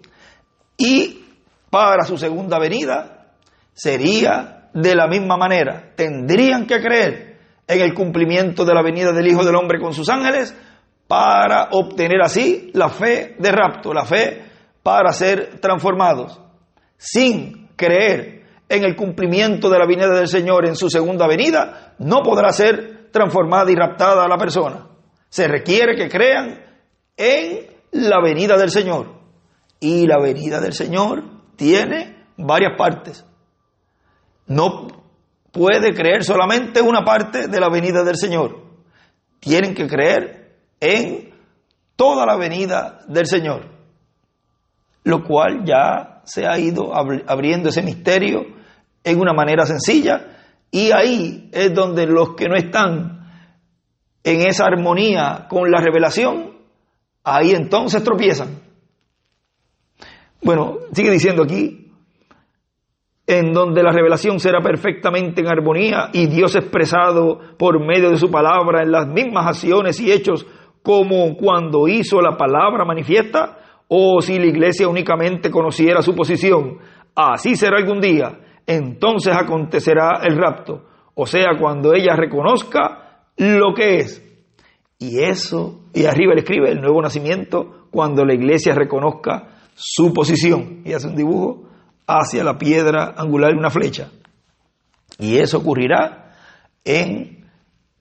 Y para su segunda venida sería de la misma manera. Tendrían que creer en el cumplimiento de la venida del Hijo del Hombre con sus ángeles para obtener así la fe de rapto, la fe para ser transformados. Sin creer en el cumplimiento de la venida del Señor en su segunda venida, no podrá ser transformada y raptada la persona. Se requiere que crean en la venida del Señor. Y la venida del Señor tiene varias partes. No puede creer solamente una parte de la venida del Señor. Tienen que creer en toda la venida del Señor, lo cual ya se ha ido abriendo ese misterio en una manera sencilla, Y ahí es donde los que no están en esa armonía con la revelación, ahí entonces tropiezan. Bueno, sigue diciendo aquí, en donde la revelación será perfectamente en armonía y Dios expresado por medio de su palabra en las mismas acciones y hechos como cuando hizo la palabra manifiesta, o si la iglesia únicamente conociera su posición, así será algún día, entonces acontecerá el rapto, o sea, cuando ella reconozca lo que es. Y eso, y arriba le escribe el nuevo nacimiento, cuando la iglesia reconozca su posición, y hace un dibujo hacia la piedra angular y una flecha. Y eso ocurrirá en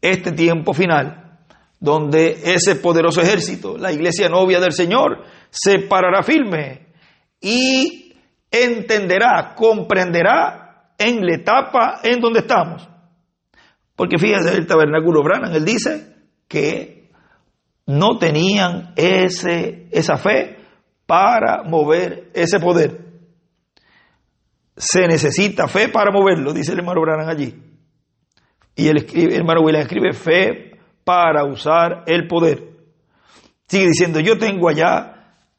este tiempo final, donde ese poderoso ejército, la iglesia novia del Señor, se parará firme y entenderá, comprenderá en la etapa en donde estamos. Porque fíjense, el tabernáculo Branham, él dice que no tenían esa fe para mover ese poder. Se necesita fe para moverlo, dice el hermano Branham allí. Y el hermano William escribe fe para usar el poder. Sigue diciendo, yo tengo allá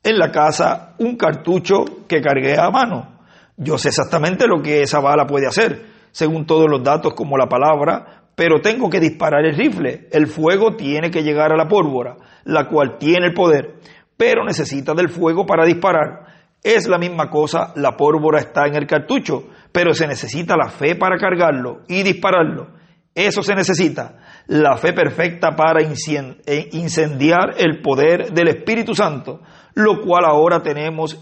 en la casa un cartucho que cargué a mano. Yo sé exactamente lo que esa bala puede hacer, según todos los datos como la palabra, pero tengo que disparar el rifle. El fuego tiene que llegar a la pólvora, la cual tiene el poder, pero necesita del fuego para disparar. Es la misma cosa, la pólvora está en el cartucho, pero se necesita la fe para cargarlo y dispararlo. Eso se necesita, la fe perfecta para incendiar el poder del Espíritu Santo, lo cual ahora tenemos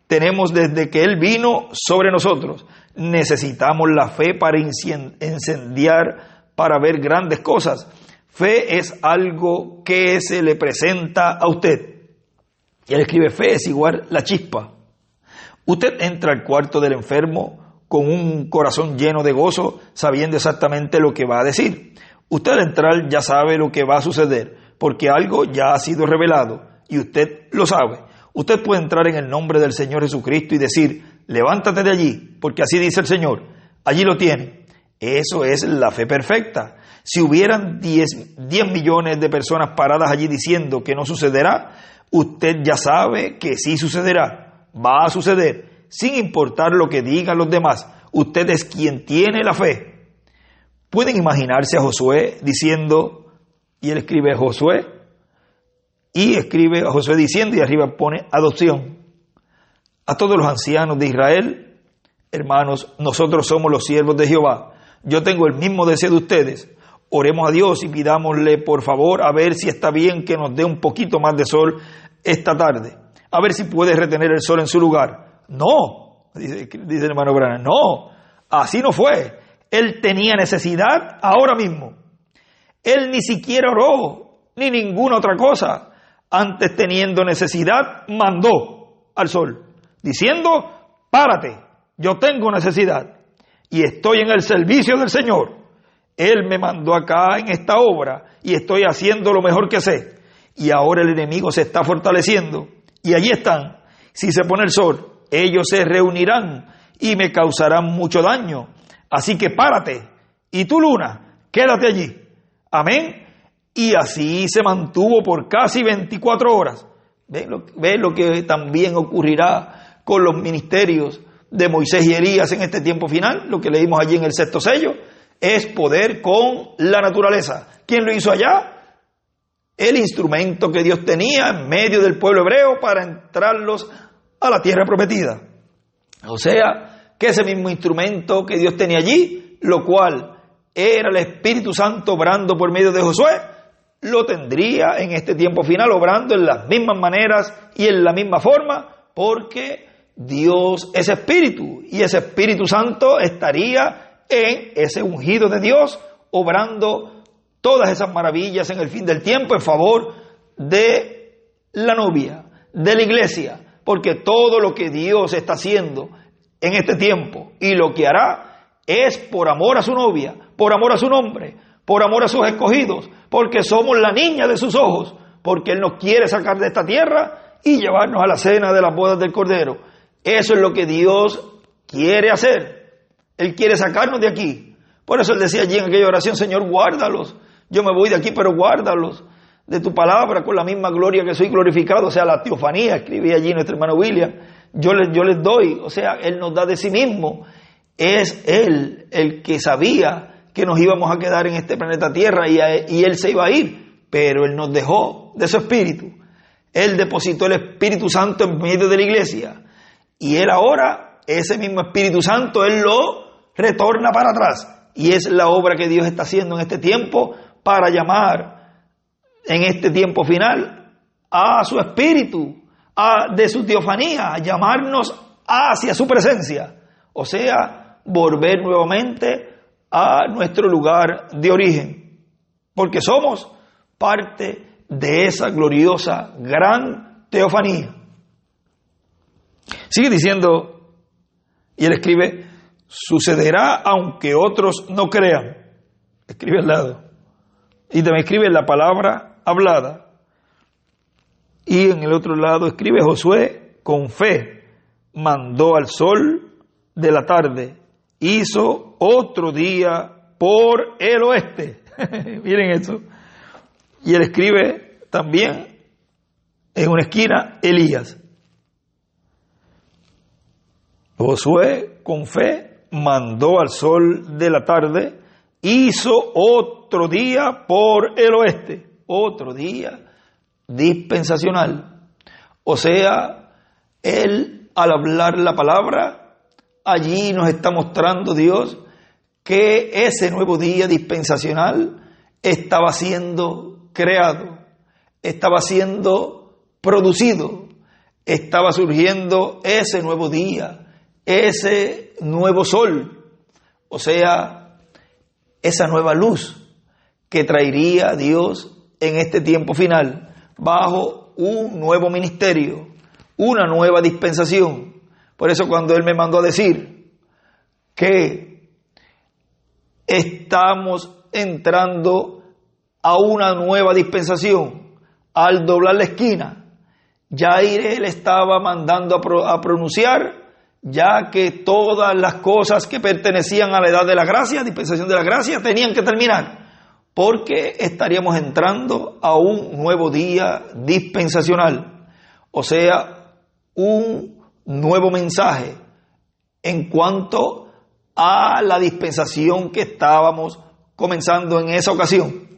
desde que Él vino sobre nosotros. Necesitamos la fe para incendiar, para ver grandes cosas. Fe es algo que se le presenta a usted. Y él escribe, fe es igual la chispa. Usted entra al cuarto del enfermo con un corazón lleno de gozo, sabiendo exactamente lo que va a decir. Usted al entrar ya sabe lo que va a suceder, porque algo ya ha sido revelado, y usted lo sabe. Usted puede entrar en el nombre del Señor Jesucristo y decir, levántate de allí, porque así dice el Señor. Allí lo tiene. Eso es la fe perfecta. Si hubieran 10 millones de personas paradas allí diciendo que no sucederá, usted ya sabe que sí sucederá, va a suceder, sin importar lo que digan los demás. Usted es quien tiene la fe. Pueden imaginarse a Josué diciendo, y él escribe Josué, y escribe a Josué diciendo, y arriba pone adopción. A todos los ancianos de Israel, hermanos, nosotros somos los siervos de Jehová. Yo tengo el mismo deseo de ustedes. Oremos a Dios y pidámosle por favor a ver si está bien que nos dé un poquito más de sol esta tarde. A ver si puede retener el sol en su lugar. No, dice el hermano Branham, no, así no fue. Él tenía necesidad ahora mismo. Él ni siquiera oró, ni ninguna otra cosa. Antes, teniendo necesidad, mandó al sol, diciendo, párate, yo tengo necesidad y estoy en el servicio del Señor. Él me mandó acá en esta obra y estoy haciendo lo mejor que sé. Y ahora el enemigo se está fortaleciendo y allí están. Si se pone el sol, ellos se reunirán y me causarán mucho daño. Así que párate y tú, luna, quédate allí. Amén. Y así se mantuvo por casi 24 horas. ¿Ven lo que también ocurrirá con los ministerios de Moisés y Elías en este tiempo final? Lo que leímos allí en el 6º sello es poder con la naturaleza. ¿Quién lo hizo allá? El instrumento que Dios tenía en medio del pueblo hebreo para entrarlos a la tierra prometida. O sea, que ese mismo instrumento que Dios tenía allí, lo cual era el Espíritu Santo obrando por medio de Josué, lo tendría en este tiempo final obrando en las mismas maneras y en la misma forma, porque Dios es Espíritu y ese Espíritu Santo estaría en ese ungido de Dios obrando todas esas maravillas en el fin del tiempo en favor de la novia, de la iglesia, porque todo lo que Dios está haciendo en este tiempo y lo que hará es por amor a su novia, por amor a su nombre, por amor a sus escogidos, porque somos la niña de sus ojos, porque Él nos quiere sacar de esta tierra y llevarnos a la cena de las bodas del Cordero. Eso es lo que Dios quiere hacer. Él quiere sacarnos de aquí Por eso él decía allí en aquella oración, Señor, guárdalos. Yo me voy de aquí, pero guárdalos de tu palabra con la misma gloria que soy glorificado. O sea, la teofanía, escribía allí nuestro hermano William. Yo les doy, o sea, Él nos da de sí mismo. Es Él el que sabía que nos íbamos a quedar en este planeta Tierra y Él se iba a ir, pero Él nos dejó de su Espíritu. Él depositó el Espíritu Santo en medio de la iglesia y Él ahora, ese mismo Espíritu Santo, Él lo retorna para atrás. Y es la obra que Dios está haciendo en este tiempo para llamar en este tiempo final a su Espíritu, de su teofanía, a llamarnos hacia su presencia. O sea, volver nuevamente a nuestro lugar de origen. Porque somos parte de esa gloriosa, gran teofanía. Sigue diciendo, y él escribe, sucederá aunque otros no crean. Escribe al lado. Y también escribe la palabra hablada. Y en el otro lado escribe Josué, con fe, mandó al sol de la tarde, hizo otro día por el oeste. Miren eso. Y él escribe también en una esquina Elías. Josué, con fe, mandó al sol de la tarde, hizo otro día por el oeste. Otro día dispensacional. O sea, Él al hablar la palabra, allí nos está mostrando Dios que ese nuevo día dispensacional estaba siendo creado, estaba siendo producido, estaba surgiendo ese nuevo día, ese nuevo sol, o sea, esa nueva luz que traería Dios en este tiempo final, bajo un nuevo ministerio, una nueva dispensación. Por eso cuando Él me mandó a decir que estamos entrando a una nueva dispensación, al doblar la esquina, ya Él estaba mandando a pronunciar, ya que todas las cosas que pertenecían a la edad de la gracia, dispensación de la gracia, tenían que terminar, porque estaríamos entrando a un nuevo día dispensacional, o sea, un nuevo mensaje en cuanto a la dispensación que estábamos comenzando en esa ocasión,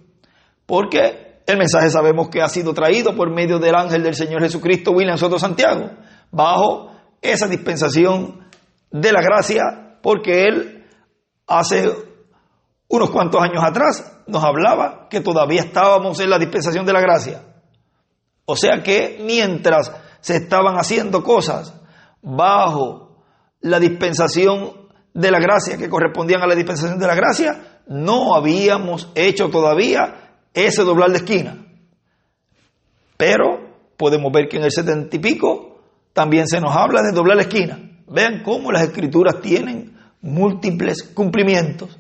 porque el mensaje sabemos que ha sido traído por medio del ángel del Señor Jesucristo, William Soto Santiago, bajo esa dispensación de la gracia, porque Él hace unos cuantos años atrás nos hablaba que todavía estábamos en la dispensación de la gracia. O sea que mientras se estaban haciendo cosas bajo la dispensación de la gracia que correspondían a la dispensación de la gracia, no habíamos hecho todavía ese doblar de esquina. Pero podemos ver que en el 70 y pico también se nos habla de doblar la esquina. Vean cómo las escrituras tienen múltiples cumplimientos.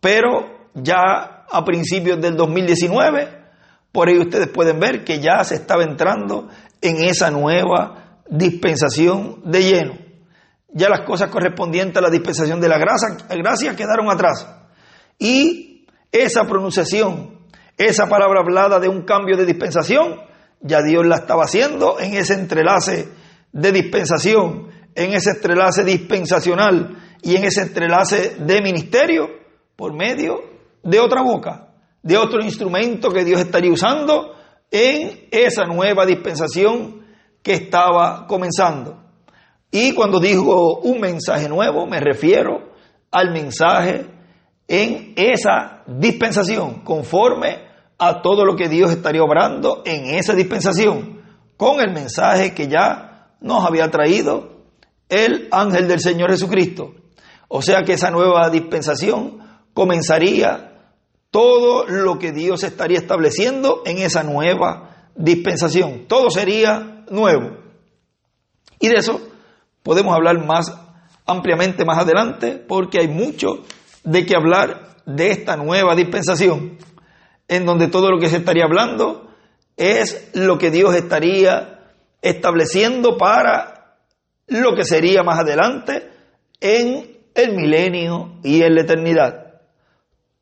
Pero ya a principios del 2019, por ahí ustedes pueden ver que ya se estaba entrando en esa nueva dispensación de lleno. Ya las cosas correspondientes a la dispensación de la gracia quedaron atrás. Y esa pronunciación, esa palabra hablada de un cambio de dispensación, ya Dios la estaba haciendo en ese entrelace de dispensación, en ese entrelace dispensacional y en ese entrelace de ministerio por medio de otra boca, de otro instrumento que Dios estaría usando en esa nueva dispensación que estaba comenzando. Y cuando digo un mensaje nuevo, me refiero al mensaje en esa dispensación, conforme a todo lo que Dios estaría obrando en esa dispensación, con el mensaje que ya nos había traído el ángel del Señor Jesucristo. O sea que esa nueva dispensación comenzaría todo lo que Dios estaría estableciendo en esa nueva dispensación. Todo sería nuevo. Y de eso podemos hablar más ampliamente más adelante, porque hay mucho de qué hablar de esta nueva dispensación, en donde todo lo que se estaría hablando es lo que Dios estaría estableciendo para lo que sería más adelante en el milenio y en la eternidad.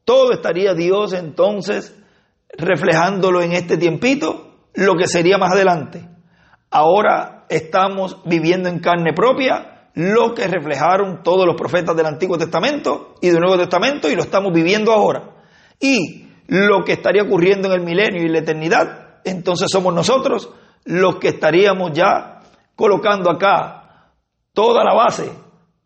todo estaría Dios entonces reflejándolo en este tiempito, lo que sería más adelante. Ahora estamos viviendo en carne propia lo que reflejaron todos los profetas del Antiguo Testamento y del Nuevo Testamento, y lo estamos viviendo ahora. Y lo que estaría ocurriendo en el milenio y la eternidad, entonces somos nosotros los que estaríamos ya colocando acá toda la base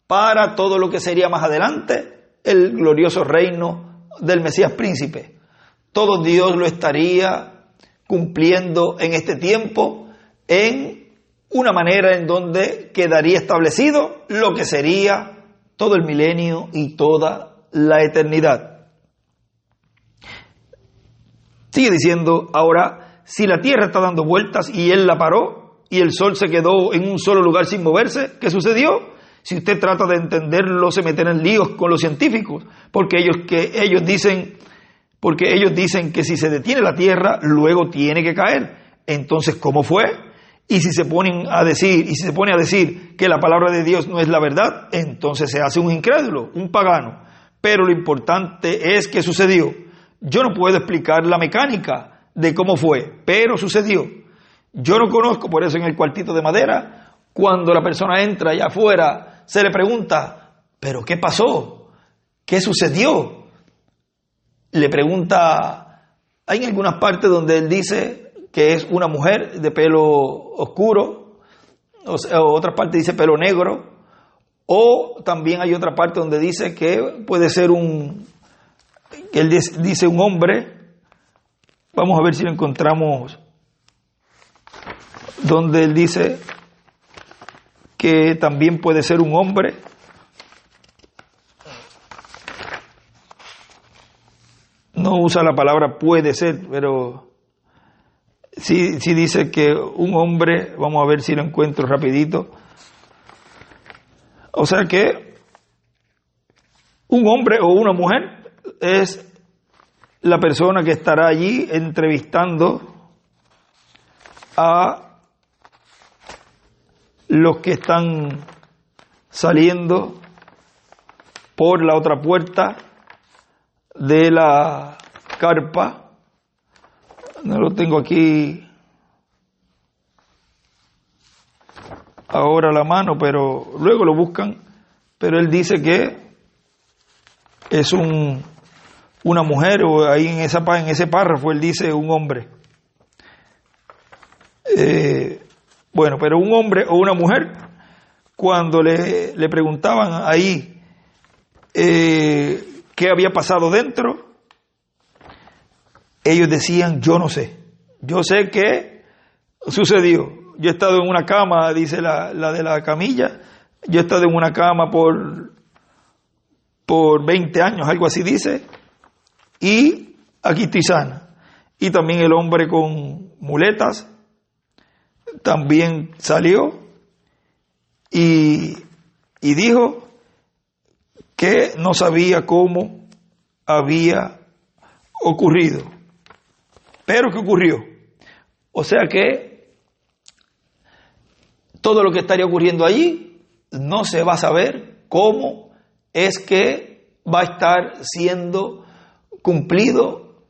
para todo lo que sería más adelante el glorioso reino del Mesías príncipe. Todo Dios lo estaría cumpliendo en este tiempo en una manera en donde quedaría establecido lo que sería todo el milenio y toda la eternidad. Sigue diciendo: ahora, si la tierra está dando vueltas y él la paró y el sol se quedó en un solo lugar sin moverse, ¿qué sucedió? Si usted trata de entenderlo, se meten en líos con los científicos, porque ellos dicen que si se detiene la tierra, luego tiene que caer. Entonces, ¿cómo fue? Y si se pone a decir que la palabra de Dios no es la verdad, entonces se hace un incrédulo, un pagano. Pero lo importante es que sucedió. Yo no puedo explicar la mecánica de cómo fue, pero sucedió. Yo no conozco, por eso en el cuartito de madera, cuando la persona entra allá afuera, se le pregunta: ¿pero qué pasó? ¿Qué sucedió? Le pregunta, hay en algunas partes donde él dice que es una mujer de pelo oscuro, o otras partes dice pelo negro, o también hay otra parte donde dice que puede ser que él dice un hombre. Vamos a ver si lo encontramos donde él dice que también puede ser un hombre. No usa la palabra puede ser, pero sí dice que un hombre. Vamos a ver si lo encuentro rapidito. O sea que un hombre o una mujer es la persona que estará allí entrevistando a los que están saliendo por la otra puerta de la carpa. No lo tengo aquí ahora a la mano, pero luego lo buscan. Pero él dice que es una mujer, o ahí en ese párrafo él dice un hombre. Bueno, pero un hombre o una mujer, cuando le preguntaban ahí qué había pasado dentro, ellos decían: yo no sé, yo sé qué sucedió. Yo he estado en una cama, dice la de la camilla, yo he estado en una cama por 20 años, algo así dice, y aquí estoy sana. Y también el hombre con muletas también salió y dijo que no sabía cómo había ocurrido, pero que ocurrió. O sea que todo lo que estaría ocurriendo allí no se va a saber cómo es que va a estar siendo cumplido,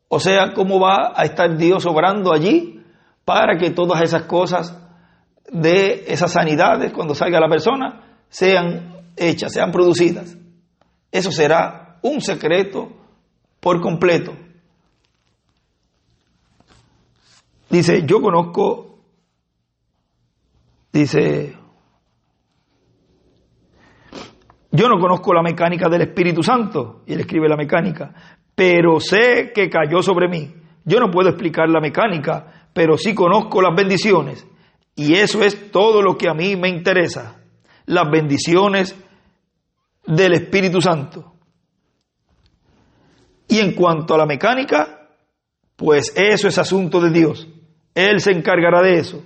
o sea, cómo va a estar Dios obrando allí para que todas esas cosas de esas sanidades, cuando salga la persona, sean hechas, sean producidas. Eso será un secreto por completo. Dice, yo conozco, yo no conozco la mecánica del Espíritu Santo, y él escribe la mecánica, pero sé que cayó sobre mí. Yo no puedo explicar la mecánica, pero sí conozco las bendiciones, y eso es todo lo que a mí me interesa, las bendiciones del Espíritu Santo. Y en cuanto a la mecánica, pues eso es asunto de Dios, Él se encargará de eso.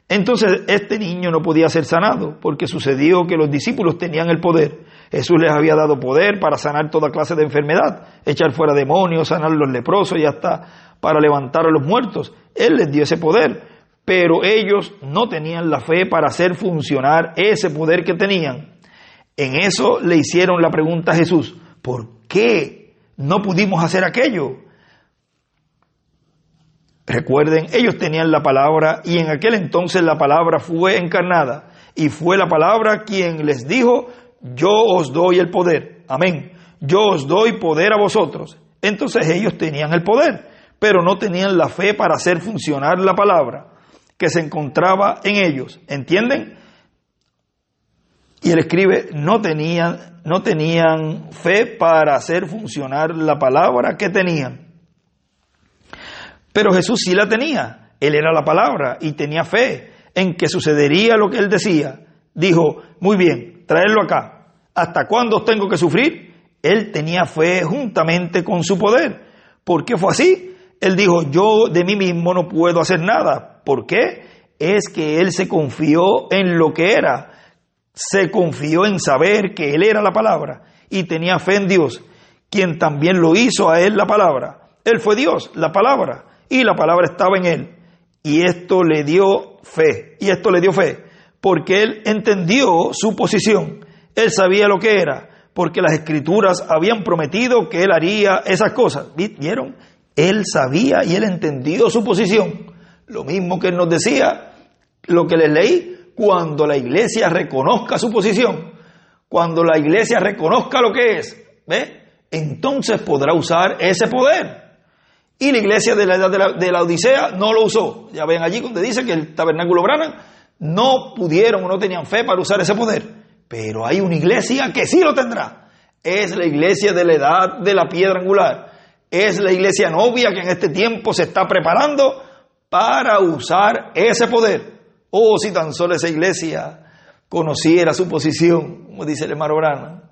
Entonces este niño no podía ser sanado, porque sucedió que los discípulos tenían el poder. Jesús les había dado poder para sanar toda clase de enfermedad, echar fuera demonios, sanar a los leprosos y hasta para levantar a los muertos. Él les dio ese poder, pero ellos no tenían la fe para hacer funcionar ese poder que tenían. En eso le hicieron la pregunta a Jesús: ¿por qué no pudimos hacer aquello? Recuerden, ellos tenían la palabra y en aquel entonces la palabra fue encarnada y fue la palabra quien les dijo: yo os doy el poder. Amén. Yo os doy poder a vosotros. Entonces ellos tenían el poder, pero no tenían la fe para hacer funcionar la palabra que se encontraba en ellos. ¿Entienden? Y él escribe, no tenían fe para hacer funcionar la palabra que tenían. Pero Jesús sí la tenía. Él era la palabra y tenía fe en que sucedería lo que él decía. Dijo, muy bien, traedlo acá. ¿Hasta cuándo os tengo que sufrir? Él tenía fe juntamente con su poder. ¿Por qué fue así? Él dijo, yo de mí mismo no puedo hacer nada. ¿Por qué? Es que él se confió en lo que era. Se confió en saber que él era la palabra y tenía fe en Dios, quien también lo hizo a él la palabra. Él fue Dios, la palabra, y la palabra estaba en él. Y esto le dio fe, porque él entendió su posición. Él sabía lo que era, porque las escrituras habían prometido que él haría esas cosas. ¿Vieron? Él sabía y él entendió su posición. Lo mismo que él nos decía, lo que les leí, cuando la iglesia reconozca su posición, cuando la iglesia reconozca lo que es, ¿ve? Entonces podrá usar ese poder. Y la iglesia de la edad de la Odisea no lo usó. Ya ven allí donde dice que el tabernáculo Branham no pudieron o no tenían fe para usar ese poder. Pero hay una iglesia que sí lo tendrá. Es la iglesia de la edad de la piedra angular. Es la iglesia novia que en este tiempo se está preparando para usar ese poder. Oh, si tan solo esa iglesia conociera su posición, como dice el hermano Branham,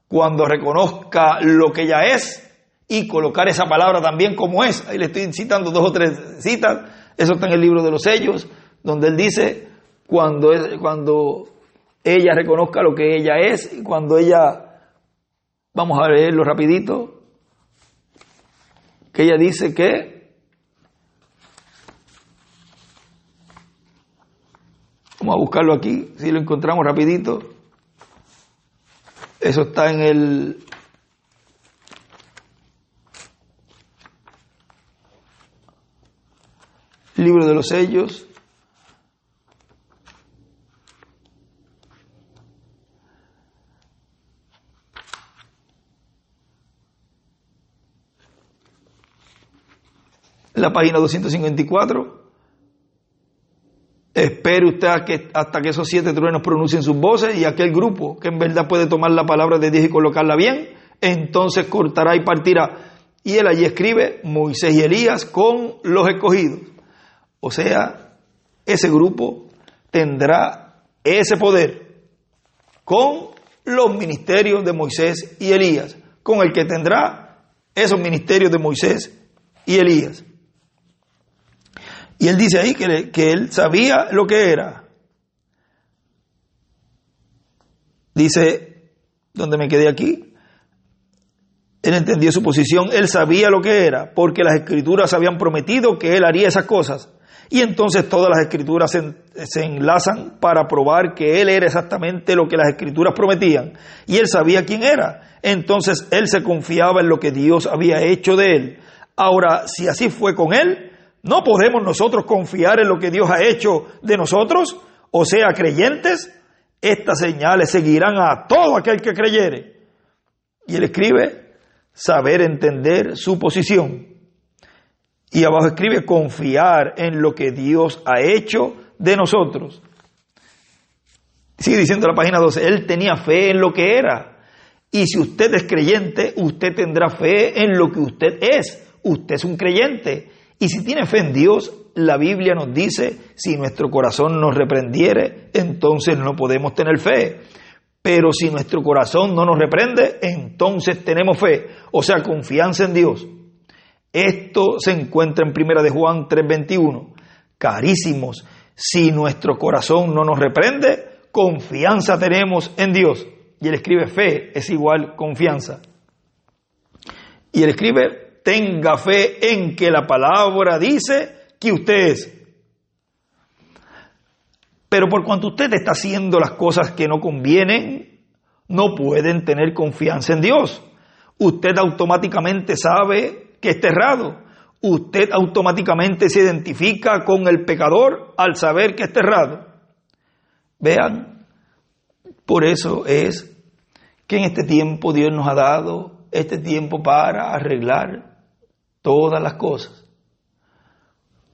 cuando reconozca lo que ella es y colocar esa palabra también como es. Ahí le estoy citando 2 o 3 citas, eso está en el libro de los sellos, donde él dice, cuando ella reconozca lo que ella es, y cuando ella, vamos a leerlo rapidito, que ella dice que, vamos a buscarlo aquí, si lo encontramos rapidito. Eso está en el libro de los sellos. La página 254. Espere usted hasta que esos 7 truenos pronuncien sus voces y aquel grupo que en verdad puede tomar la palabra de Dios y colocarla bien, entonces cortará y partirá. Y él allí escribe Moisés y Elías con los escogidos. O sea, ese grupo tendrá ese poder con los ministerios de Moisés y Elías, con el que tendrá esos ministerios de Moisés y Elías. Y él dice ahí que él sabía lo que era. Dice, donde me quedé aquí, él entendió su posición, él sabía lo que era, porque las escrituras habían prometido que él haría esas cosas. Y entonces todas las escrituras se enlazan para probar que él era exactamente lo que las escrituras prometían. Y él sabía quién era. Entonces él se confiaba en lo que Dios había hecho de él. Ahora, si así fue con él, ¿no podemos nosotros confiar en lo que Dios ha hecho de nosotros? O sea, creyentes, estas señales seguirán a todo aquel que creyere. Y él escribe, saber entender su posición. Y abajo escribe, confiar en lo que Dios ha hecho de nosotros. Sigue diciendo la página 12, él tenía fe en lo que era. Y si usted es creyente, usted tendrá fe en lo que usted es. Usted es un creyente. Y si tiene fe en Dios, la Biblia nos dice, si nuestro corazón nos reprendiere, entonces no podemos tener fe. Pero si nuestro corazón no nos reprende, entonces tenemos fe. O sea, confianza en Dios. Esto se encuentra en 1 de Juan 3:21. Carísimos, si nuestro corazón no nos reprende, confianza tenemos en Dios. Y él escribe, fe es igual confianza. Y él escribe, tenga fe en que la palabra dice que usted es. Pero por cuanto usted está haciendo las cosas que no convienen, no pueden tener confianza en Dios. Usted automáticamente sabe que está errado. Usted automáticamente se identifica con el pecador al saber que está errado. Vean, por eso es que en este tiempo Dios nos ha dado este tiempo para arreglar todas las cosas.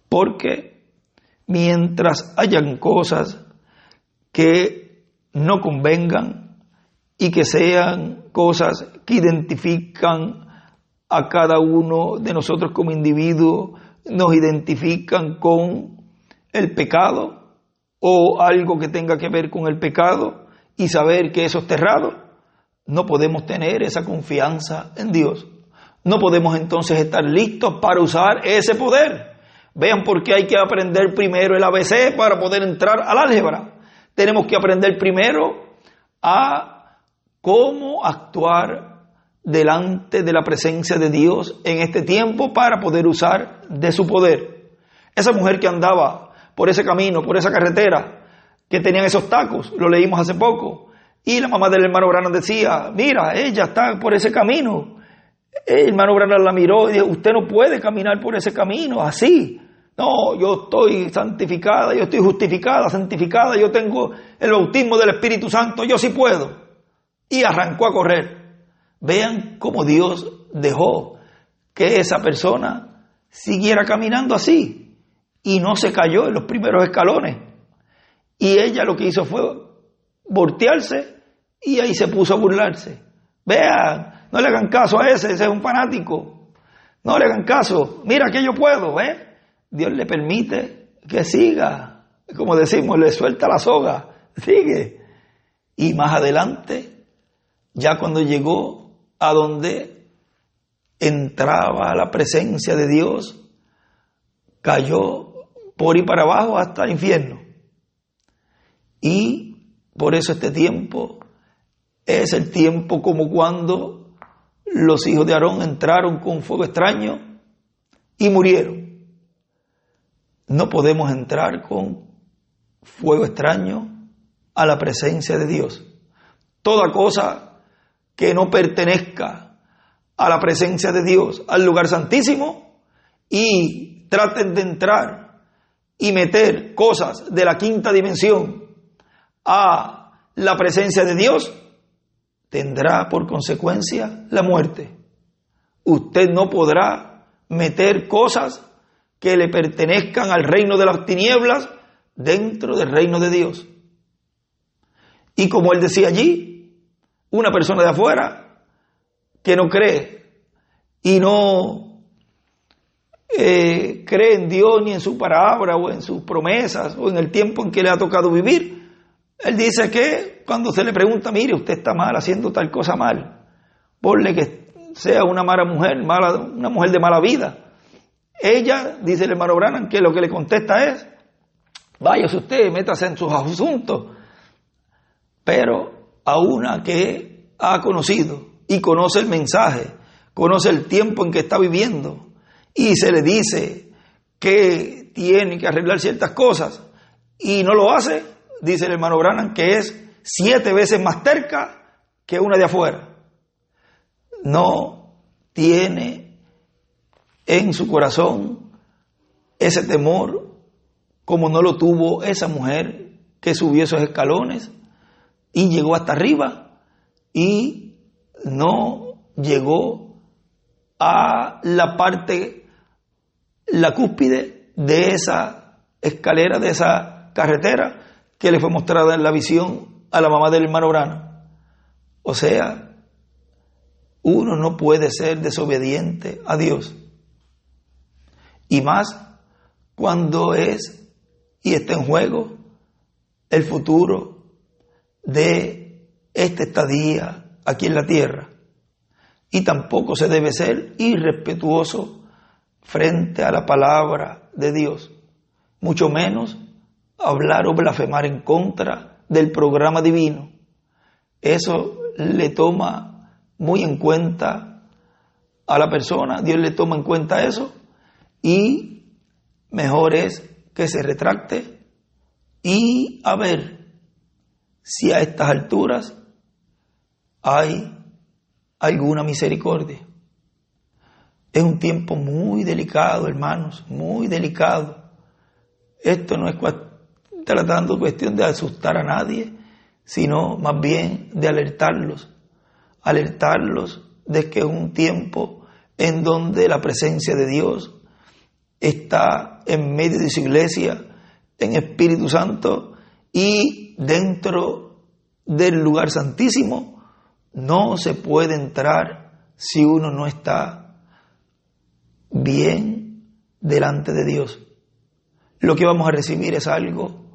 Porque mientras hayan cosas que no convengan y que sean cosas que identifican a cada uno de nosotros como individuo, nos identifican con el pecado o algo que tenga que ver con el pecado y saber que eso está errado, no podemos tener esa confianza en Dios. No podemos entonces estar listos para usar ese poder. Vean por qué hay que aprender primero el ABC para poder entrar al álgebra. Tenemos que aprender primero a cómo actuar delante de la presencia de Dios en este tiempo para poder usar de su poder. Esa mujer que andaba por ese camino, por esa carretera, que tenían esos tacos, lo leímos hace poco, y la mamá del hermano Branham decía, mira, ella está por ese camino. El hermano Branham la miró y dijo, usted no puede caminar por ese camino así. No, yo estoy santificada, yo estoy justificada, santificada, yo tengo el bautismo del Espíritu Santo, yo sí puedo. Y arrancó a correr. Vean cómo Dios dejó que esa persona siguiera caminando así y no se cayó en los primeros escalones. Y ella lo que hizo fue voltearse y ahí se puso a burlarse. Vean, no le hagan caso a ese es un fanático. No le hagan caso. Mira que yo puedo, ¿eh? Dios le permite que siga. Como decimos, le suelta la soga. Sigue. Y más adelante, ya cuando llegó a donde entraba a la presencia de Dios, cayó por y para abajo hasta el infierno. Y por eso este tiempo es el tiempo como cuando los hijos de Aarón entraron con fuego extraño y murieron. No podemos entrar con fuego extraño a la presencia de Dios. Toda cosa que no pertenezca a la presencia de Dios, al lugar santísimo, y traten de entrar y meter cosas de la quinta dimensión a la presencia de Dios, tendrá por consecuencia la muerte. Usted no podrá meter cosas que le pertenezcan al reino de las tinieblas dentro del reino de Dios. Y como él decía allí, una persona de afuera que no cree y no cree en Dios ni en su palabra o en sus promesas o en el tiempo en que le ha tocado vivir, él dice que cuando se le pregunta, mire, usted está mal haciendo tal cosa mal, ponle que sea una mala mujer, una mujer de mala vida. Ella, dice el hermano Branham, que lo que le contesta es, váyase usted, métase en sus asuntos. Pero a una que ha conocido y conoce el mensaje, conoce el tiempo en que está viviendo y se le dice que tiene que arreglar ciertas cosas y no lo hace, dice el hermano Branham, que es 7 veces más terca que una de afuera. No tiene en su corazón ese temor como no lo tuvo esa mujer que subió esos escalones y llegó hasta arriba y no llegó a la parte, la cúspide de esa escalera, de esa carretera que le fue mostrada en la visión a la mamá del hermano Branham. O sea, uno no puede ser desobediente a Dios. Y más cuando es y está en juego el futuro de esta estadía aquí en la tierra. Y tampoco se debe ser irrespetuoso frente a la palabra de Dios, mucho menos hablar o blasfemar en contra del programa divino. Eso le toma muy en cuenta a la persona, Dios le toma en cuenta eso, y mejor es que se retracte y a ver si a estas alturas hay alguna misericordia. Es un tiempo muy delicado, hermanos, muy delicado. Esto no es tratando cuestión de asustar a nadie, sino más bien de alertarlos de que es un tiempo en donde la presencia de Dios está en medio de su iglesia, en Espíritu Santo, y dentro del lugar santísimo no se puede entrar si uno no está bien delante de Dios. Lo que vamos a recibir es algo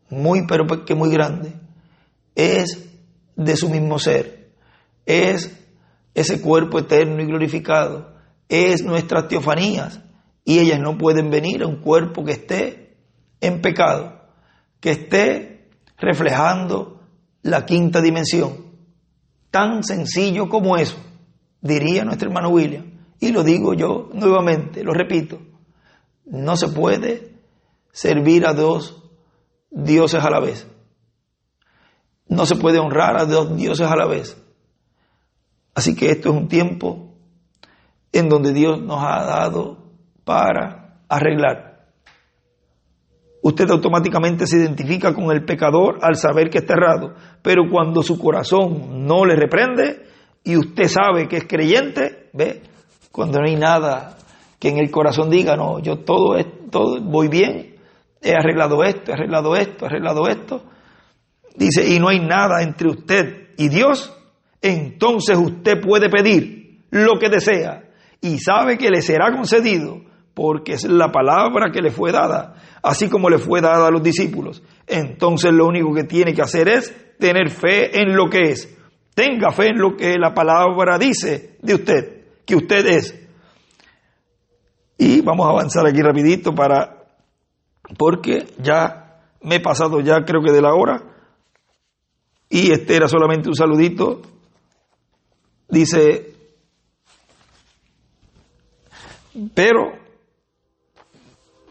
muy, pero que muy grande. Es de su mismo ser. Es ese cuerpo eterno y glorificado. Es nuestras teofanías. Y ellas no pueden venir a un cuerpo que esté en pecado, que esté reflejando la quinta dimensión. Tan sencillo como eso, diría nuestro hermano William. Y lo digo yo nuevamente, lo repito. No se puede servir a dos dioses a la vez. No se puede honrar a dos dioses a la vez. Así que esto es un tiempo en donde Dios nos ha dado para arreglar. Usted automáticamente se identifica con el pecador al saber que está errado, pero cuando su corazón no le reprende y usted sabe que es creyente, ve, cuando no hay nada que en el corazón diga, no, yo todo voy bien, he arreglado esto, dice, y no hay nada entre usted y Dios, entonces usted puede pedir lo que desea y sabe que le será concedido, porque es la palabra que le fue dada, así como le fue dada a los discípulos. Entonces lo único que tiene que hacer es tener fe en lo que es. Tenga fe en lo que la palabra dice de usted, que usted es. Y vamos a avanzar aquí rapidito porque ya me he pasado ya creo que de la hora, y este era solamente un saludito. Dice, pero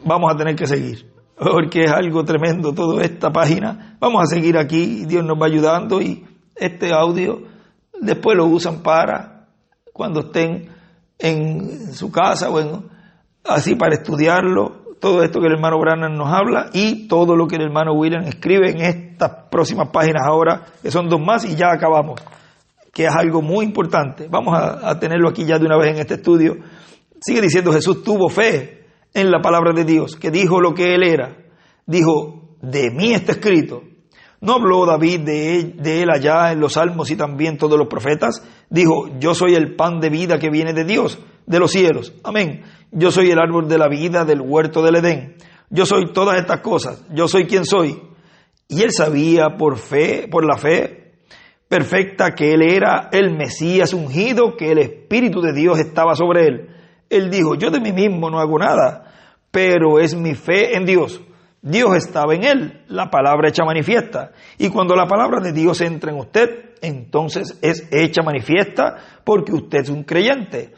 vamos a tener que seguir, porque es algo tremendo toda esta página. Vamos a seguir aquí, Dios nos va ayudando, y este audio después lo usan para cuando estén en su casa o así para estudiarlo, todo esto que el hermano Branham nos habla y todo lo que el hermano William escribe en estas próximas páginas ahora, que son 2 más y ya acabamos, que es algo muy importante. Vamos a tenerlo aquí ya de una vez en este estudio. Sigue diciendo, Jesús tuvo fe en la palabra de Dios, que dijo lo que él era. Dijo, de mí está escrito. ¿No habló David de él allá en los Salmos y también todos los profetas? Dijo, yo soy el pan de vida que viene de Dios, de los cielos. Amén. Yo soy el árbol de la vida del huerto del Edén. Yo soy todas estas cosas. Yo soy quien soy. Y él sabía por la fe perfecta, que él era el Mesías ungido, que el Espíritu de Dios estaba sobre él. Él dijo, yo de mí mismo no hago nada, pero es mi fe en Dios. Dios estaba en él, la palabra hecha manifiesta. Y cuando la palabra de Dios entra en usted, entonces es hecha manifiesta porque usted es un creyente.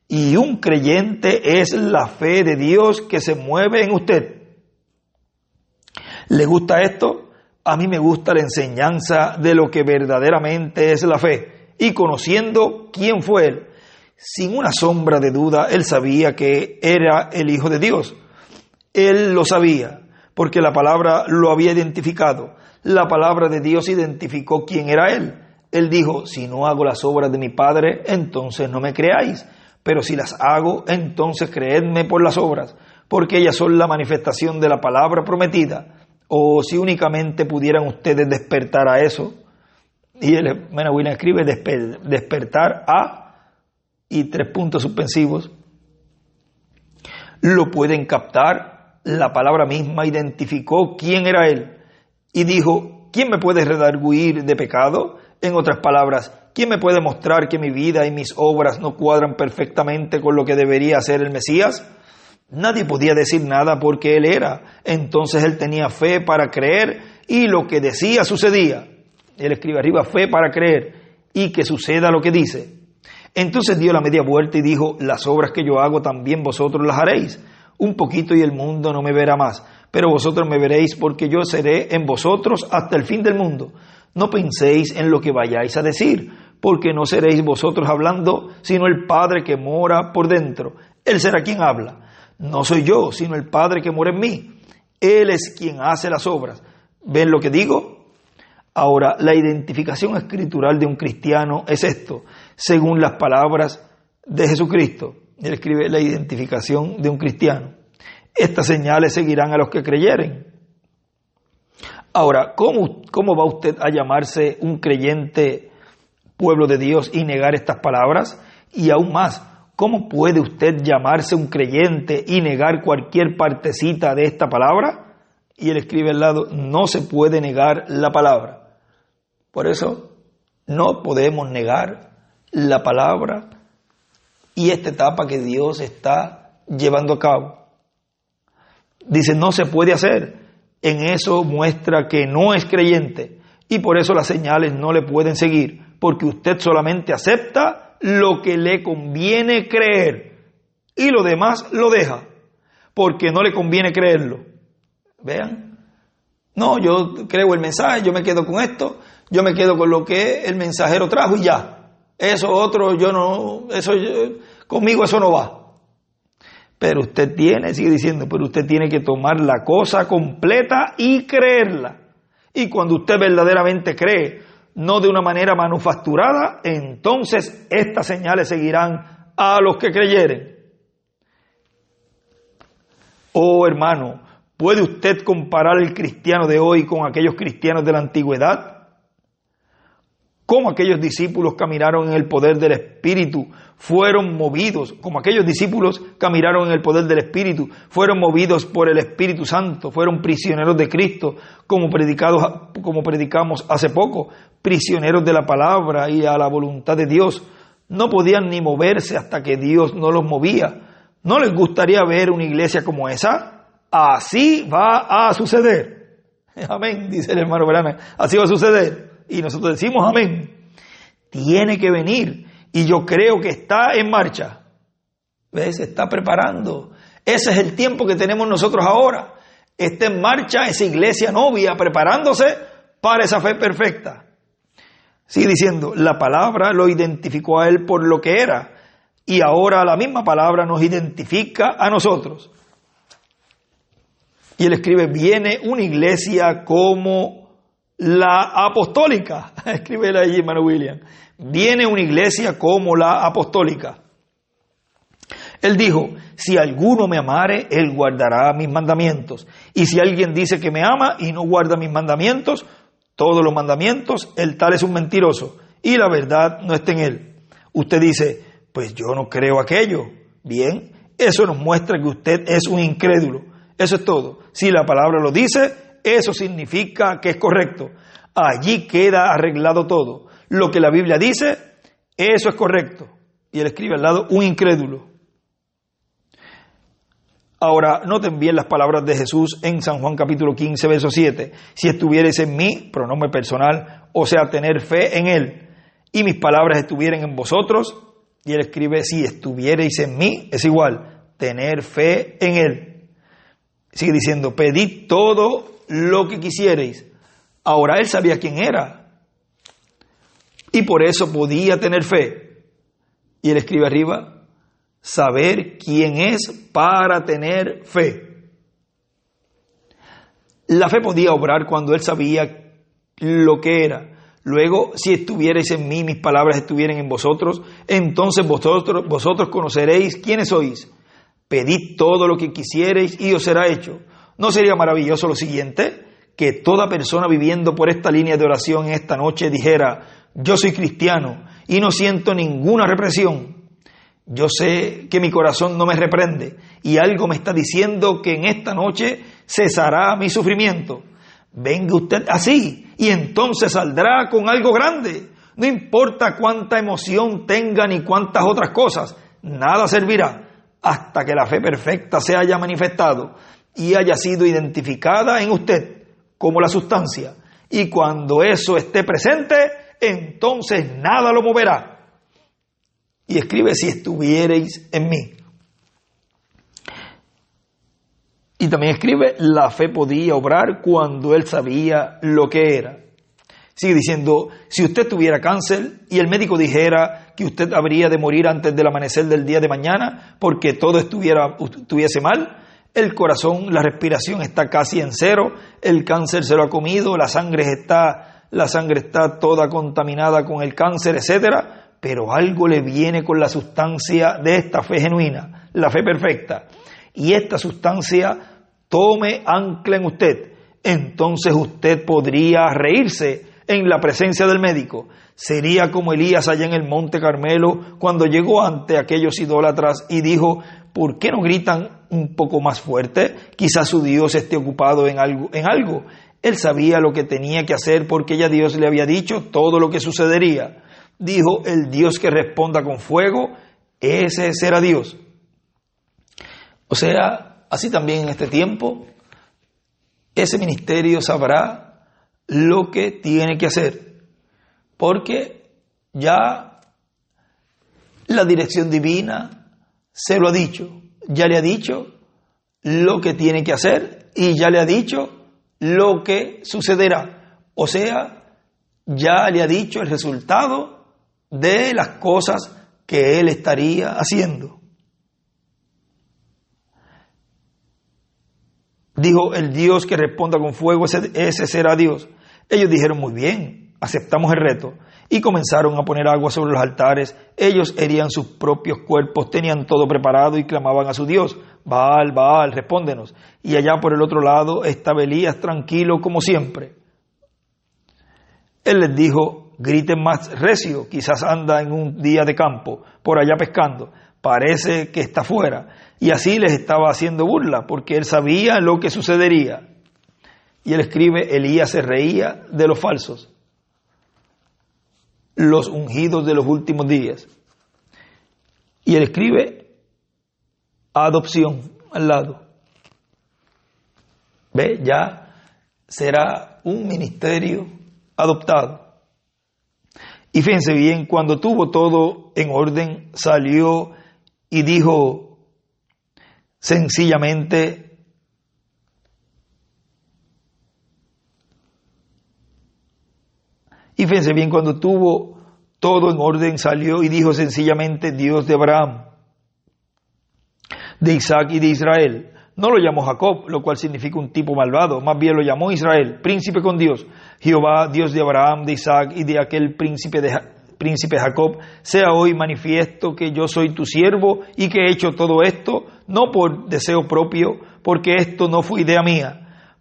Y un creyente es la fe de Dios que se mueve en usted. ¿Le gusta esto? A mí me gusta la enseñanza de lo que verdaderamente es la fe. Y conociendo quién fue él, sin una sombra de duda, él sabía que era el Hijo de Dios. Él lo sabía, porque la palabra lo había identificado. La palabra de Dios identificó quién era él. Él dijo, si no hago las obras de mi Padre, entonces no me creáis. Pero si las hago, entonces creedme por las obras, porque ellas son la manifestación de la palabra prometida. O si únicamente pudieran ustedes despertar a eso. Y el hermano William escribe despertar a, y 3 puntos suspensivos. Lo pueden captar. La palabra misma identificó quién era él. Y dijo, ¿quién me puede redarguir de pecado? En otras palabras, ¿quién me puede mostrar que mi vida y mis obras no cuadran perfectamente con lo que debería hacer el Mesías? Nadie podía decir nada porque él era. Entonces él tenía fe para creer y lo que decía sucedía. Él escribe arriba, fe para creer y que suceda lo que dice. Entonces dio la media vuelta y dijo, las obras que yo hago también vosotros las haréis. Un poquito y el mundo no me verá más, pero vosotros me veréis porque yo seré en vosotros hasta el fin del mundo. No penséis en lo que vayáis a decir, porque no seréis vosotros hablando, sino el Padre que mora por dentro. Él será quien habla. No soy yo, sino el Padre que mora en mí. Él es quien hace las obras. ¿Ven lo que digo? Ahora, la identificación escritural de un cristiano es esto, según las palabras de Jesucristo. Él escribe la identificación de un cristiano. Estas señales seguirán a los que creyeren. Ahora, ¿cómo va usted a llamarse un creyente, pueblo de Dios, y negar estas palabras? Y aún más, ¿cómo puede usted llamarse un creyente y negar cualquier partecita de esta palabra? Y él escribe al lado, no se puede negar la palabra. Por eso, no podemos negar la palabra y esta etapa que Dios está llevando a cabo. Dice, no se puede hacer. En eso muestra que no es creyente y por eso las señales no le pueden seguir, porque usted solamente acepta lo que le conviene creer y lo demás lo deja, porque no le conviene creerlo. Vean, no, yo creo el mensaje, yo me quedo con esto, yo me quedo con lo que el mensajero trajo y ya. Eso otro, conmigo eso no va. Pero usted sigue diciendo, pero usted tiene que tomar la cosa completa y creerla. Y cuando usted verdaderamente cree, no de una manera manufacturada, entonces estas señales seguirán a los que creyeren. Oh hermano, ¿puede usted comparar el cristiano de hoy con aquellos cristianos de la antigüedad? Como aquellos discípulos caminaron en el poder del Espíritu, fueron movidos, como aquellos discípulos caminaron en el poder del Espíritu, fueron movidos por el Espíritu Santo, fueron prisioneros de Cristo, como predicamos hace poco, prisioneros de la palabra y a la voluntad de Dios. No podían ni moverse hasta que Dios no los movía. ¿No les gustaría ver una iglesia como esa? Así va a suceder. Amén, dice el hermano Branham. Así va a suceder. Y nosotros decimos amén. Tiene que venir. Y yo creo que está en marcha. ¿Ves? Se está preparando. Ese es el tiempo que tenemos nosotros ahora. Está en marcha esa iglesia novia preparándose para esa fe perfecta. Sigue diciendo, la palabra lo identificó a él por lo que era. Y ahora la misma palabra nos identifica a nosotros. Y él escribe, viene una iglesia como la apostólica, escribe él allí, hermano William. Viene una iglesia como la apostólica. Él dijo, si alguno me amare, él guardará mis mandamientos. Y si alguien dice que me ama y no guarda mis mandamientos, todos los mandamientos, el tal es un mentiroso y la verdad no está en él. Usted dice, pues yo no creo aquello. Bien, eso nos muestra que usted es un incrédulo. Eso es todo. Si la palabra lo dice, eso significa que es correcto. Allí queda arreglado todo. Lo que la Biblia dice, eso es correcto. Y él escribe al lado, un incrédulo. Ahora, noten bien las palabras de Jesús en San Juan capítulo 15, verso 7. Si estuvierais en mí, pronombre personal, o sea, tener fe en él, y mis palabras estuvieran en vosotros, y él escribe, si estuvierais en mí, es igual, tener fe en él. Sigue diciendo, pedid todo lo que quisierais. Ahora él sabía quién era y por eso podía tener fe. Y él escribe arriba, saber quién es para tener fe. La fe podía obrar cuando él sabía lo que era. Luego, si estuvierais en mí, mis palabras estuvieran en vosotros, entonces vosotros conoceréis quiénes sois. Pedid todo lo que quisierais y os será hecho. ¿No sería maravilloso lo siguiente? Que toda persona viviendo por esta línea de oración en esta noche dijera, yo soy cristiano y no siento ninguna represión. Yo sé que mi corazón no me reprende y algo me está diciendo que en esta noche cesará mi sufrimiento. Venga usted así y entonces saldrá con algo grande. No importa cuánta emoción tenga ni cuántas otras cosas, nada servirá hasta que la fe perfecta se haya manifestado y haya sido identificada en usted como la sustancia. Y cuando eso esté presente, entonces nada lo moverá. Y escribe, si estuvierais en mí. Y también escribe, la fe podía obrar cuando él sabía lo que era. Sigue diciendo, si usted tuviera cáncer y el médico dijera que usted habría de morir antes del amanecer del día de mañana porque todo estuviese mal, el corazón, la respiración está casi en cero, el cáncer se lo ha comido, la sangre está toda contaminada con el cáncer, etcétera, pero algo le viene con la sustancia de esta fe genuina, la fe perfecta, y esta sustancia tome ancla en usted, entonces usted podría reírse en la presencia del médico. Sería como Elías allá en el Monte Carmelo cuando llegó ante aquellos idólatras y dijo, ¿por qué no gritan un poco más fuerte? Quizás su Dios esté ocupado en algo. Él sabía lo que tenía que hacer porque ya Dios le había dicho todo lo que sucedería. Dijo, el Dios que responda con fuego, ese será Dios. O sea, así también en este tiempo, ese ministerio sabrá lo que tiene que hacer, porque ya la dirección divina se lo ha dicho, ya le ha dicho lo que tiene que hacer y ya le ha dicho lo que sucederá. O sea, ya le ha dicho el resultado de las cosas que él estaría haciendo. Dijo, el Dios que responda con fuego, ese será Dios. Ellos dijeron, muy bien, aceptamos el reto. Y comenzaron a poner agua sobre los altares. Ellos herían sus propios cuerpos, tenían todo preparado y clamaban a su Dios. Baal, Baal, respóndenos. Y allá por el otro lado estaba Elías tranquilo como siempre. Él les dijo, griten más recio, quizás anda en un día de campo, por allá pescando. Parece que está fuera. Y así les estaba haciendo burla, porque él sabía lo que sucedería. Y él escribe, Elías se reía de los falsos, los ungidos de los últimos días. Y él escribe, adopción, al lado. ¿Ve? Ya será un ministerio adoptado. Y fíjense bien, cuando tuvo todo en orden, salió y dijo sencillamente, y fíjense bien, cuando tuvo todo en orden, salió y dijo sencillamente, Dios de Abraham, de Isaac y de Israel. No lo llamó Jacob, lo cual significa un tipo malvado, más bien lo llamó Israel, príncipe con Dios. Jehová, Dios de Abraham, de Isaac y de aquel príncipe Jacob, sea hoy manifiesto que yo soy tu siervo y que he hecho todo esto, no por deseo propio, porque esto no fue idea mía,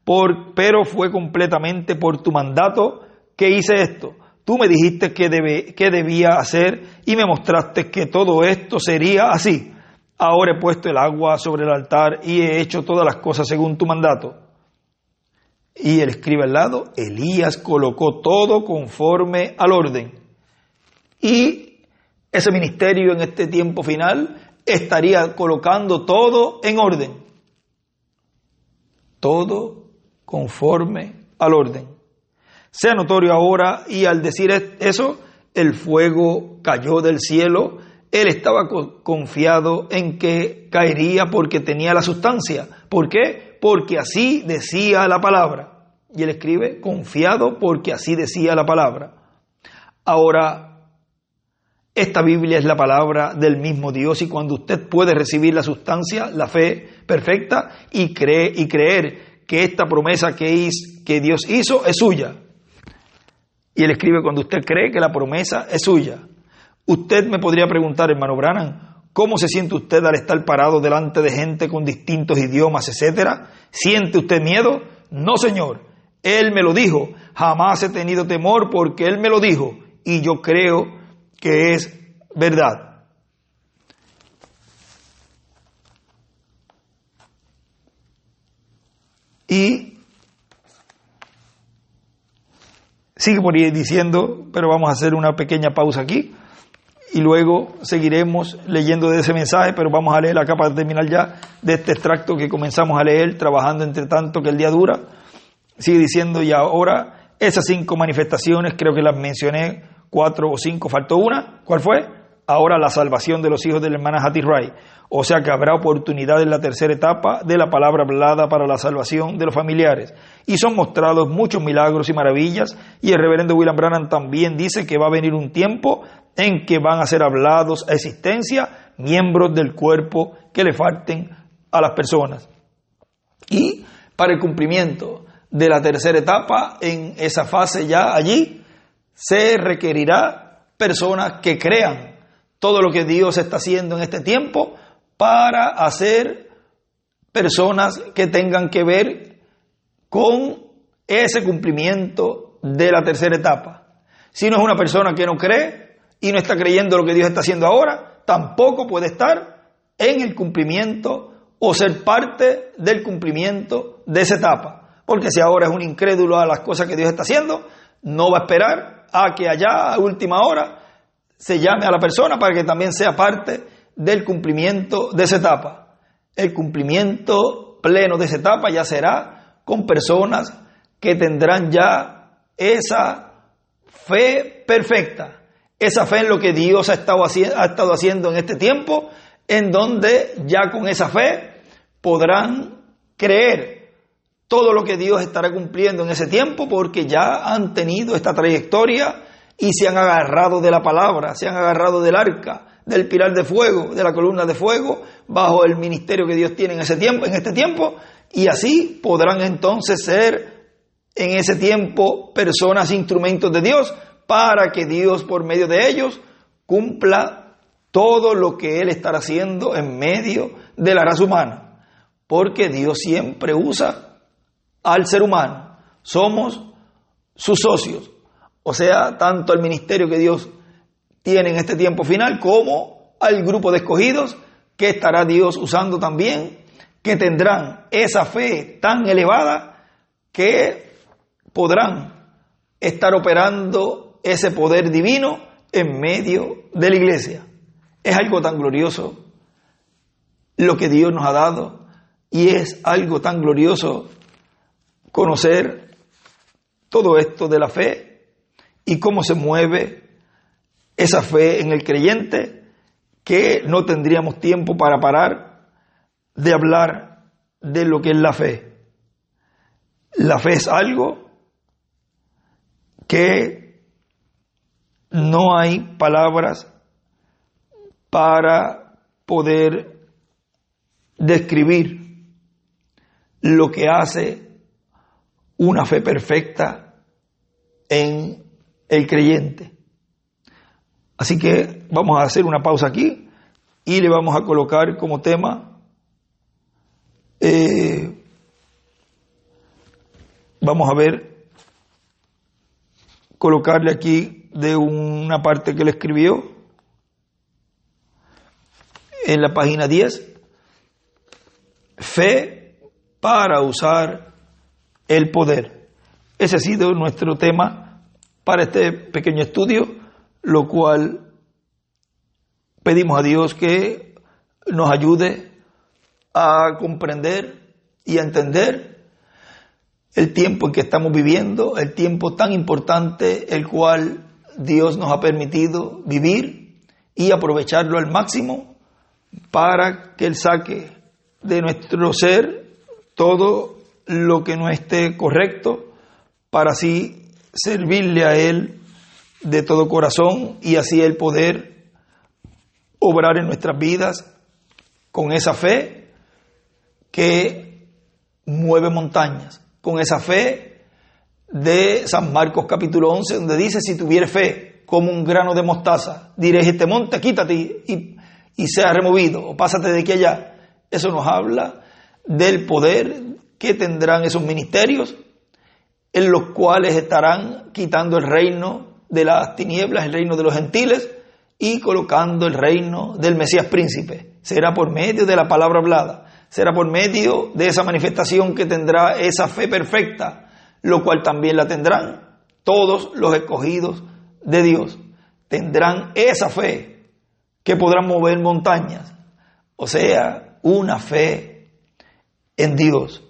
pero fue completamente por tu mandato que hice esto. Tú me dijiste que debía hacer y me mostraste que todo esto sería así. Ahora he puesto el agua sobre el altar y he hecho todas las cosas según tu mandato. Y él escribe al lado, Elías colocó todo conforme al orden. Y ese ministerio en este tiempo final estaría colocando todo en orden. Todo conforme al orden. Sea notorio ahora, y al decir eso, el fuego cayó del cielo. Él estaba confiado en que caería porque tenía la sustancia. ¿Por qué? Porque así decía la palabra. Y él escribe, confiado porque así decía la palabra. Ahora, esta Biblia es la palabra del mismo Dios, y cuando usted puede recibir la sustancia, la fe perfecta, y creer que esta promesa que Dios hizo es suya. Y él escribe, cuando usted cree que la promesa es suya. Usted me podría preguntar, hermano Branham, ¿cómo se siente usted al estar parado delante de gente con distintos idiomas, etcétera? ¿Siente usted miedo? No, señor. Él me lo dijo. Jamás he tenido temor porque Él me lo dijo. Y yo creo que es verdad. Y sigue por ahí diciendo, pero vamos a hacer una pequeña pausa aquí. Y luego seguiremos leyendo de ese mensaje, pero vamos a leer acá para terminar ya de este extracto que comenzamos a leer, trabajando entre tanto que el día dura. Sigue diciendo, y ahora esas 5 manifestaciones, creo que las mencioné, 4 o 5, faltó una. ¿Cuál fue? ahora la salvación de los hijos de la hermana Hattie Wright. O sea que habrá oportunidad en la tercera etapa de la palabra hablada para la salvación de los familiares. Y son mostrados muchos milagros y maravillas. Y el reverendo William Branham también dice que va a venir un tiempo en que van a ser hablados a existencia miembros del cuerpo que le falten a las personas. Y para el cumplimiento de la tercera etapa, en esa fase ya allí, se requerirá personas que crean todo lo que Dios está haciendo en este tiempo para hacer personas que tengan que ver con ese cumplimiento de la tercera etapa. Si no es una persona que no cree y no está creyendo lo que Dios está haciendo ahora, tampoco puede estar en el cumplimiento o ser parte del cumplimiento de esa etapa. Porque si ahora es un incrédulo a las cosas que Dios está haciendo, no va a esperar a que allá a última hora se llame a la persona para que también sea parte del cumplimiento de esa etapa. El cumplimiento pleno de esa etapa ya será con personas que tendrán ya esa fe perfecta, esa fe en lo que Dios ha estado haciendo en este tiempo, en donde ya con esa fe podrán creer todo lo que Dios estará cumpliendo en ese tiempo, porque ya han tenido esta trayectoria y se han agarrado de la palabra, se han agarrado del arca, del pilar de fuego, de la columna de fuego, bajo el ministerio que Dios tiene en este tiempo, y así podrán entonces ser en ese tiempo personas, instrumentos de Dios, para que Dios por medio de ellos cumpla todo lo que Él estará haciendo en medio de la raza humana, porque Dios siempre usa al ser humano, somos sus socios, o sea, tanto al ministerio que Dios tiene en este tiempo final como al grupo de escogidos que estará Dios usando también, que tendrán esa fe tan elevada que podrán estar operando ese poder divino en medio de la iglesia. Es algo tan glorioso lo que Dios nos ha dado, y es algo tan glorioso conocer todo esto de la fe y cómo se mueve esa fe en el creyente, que no tendríamos tiempo para parar de hablar de lo que es la fe. La fe es algo que no hay palabras para poder describir lo que hace una fe perfecta en el creyente. Así que vamos a hacer una pausa aquí y le vamos a colocar como tema, vamos a ver, colocarle aquí de una parte que él escribió en la página 10, fe para usar el poder. Ese ha sido nuestro tema para este pequeño estudio, lo cual pedimos a Dios que nos ayude a comprender y a entender el tiempo en que estamos viviendo, el tiempo tan importante el cual Dios nos ha permitido vivir, y aprovecharlo al máximo para que Él saque de nuestro ser todo lo que no esté correcto, para así servirle a Él de todo corazón, y así Él poder obrar en nuestras vidas con esa fe que mueve montañas, con esa fe de San Marcos capítulo 11, donde dice: si tuvieres fe como un grano de mostaza, diréis este monte, quítate y sea removido, o pásate de aquí allá. Eso nos habla del poder que tendrán esos ministerios, en los cuales estarán quitando el reino de las tinieblas, el reino de los gentiles, y colocando el reino del Mesías príncipe. Será por medio de la palabra hablada, será por medio de esa manifestación que tendrá esa fe perfecta, lo cual también la tendrán todos los escogidos de Dios. Tendrán esa fe que podrán mover montañas, o sea, una fe en Dios,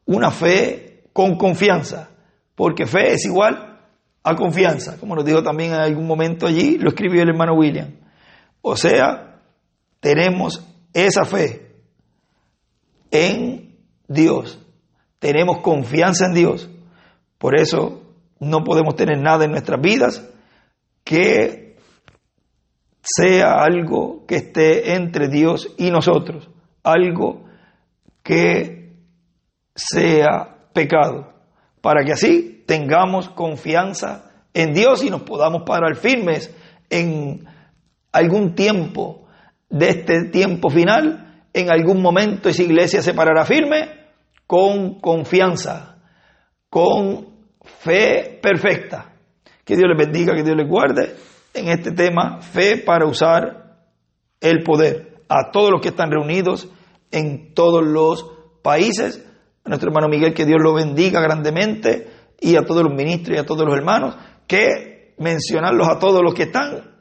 una fe con confianza, porque fe es igual a confianza, como nos dijo también en algún momento allí, lo escribió el hermano William. O sea, tenemos esa fe en Dios, tenemos confianza en Dios. Por eso no podemos tener nada en nuestras vidas que sea algo que esté entre Dios y nosotros, algo que sea pecado, para que así tengamos confianza en Dios y nos podamos parar firmes en algún tiempo de este tiempo final. En algún momento esa iglesia se parará firme con confianza, con fe perfecta. Que Dios les bendiga, que Dios les guarde en este tema, fe para usar el poder. A todos los que están reunidos en todos los países, a nuestro hermano Miguel, que Dios lo bendiga grandemente, y a todos los ministros y a todos los hermanos, que mencionarlos a todos los que están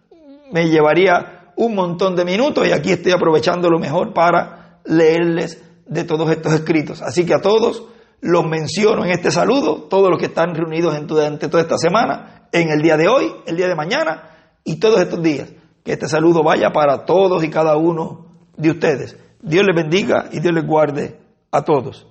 me llevaría un montón de minutos, y aquí estoy aprovechando lo mejor para leerles de todos estos escritos. Así que a todos los menciono en este saludo, todos los que están reunidos durante toda esta semana, en el día de hoy, el día de mañana y todos estos días. Que este saludo vaya para todos y cada uno de ustedes. Dios les bendiga y Dios les guarde a todos.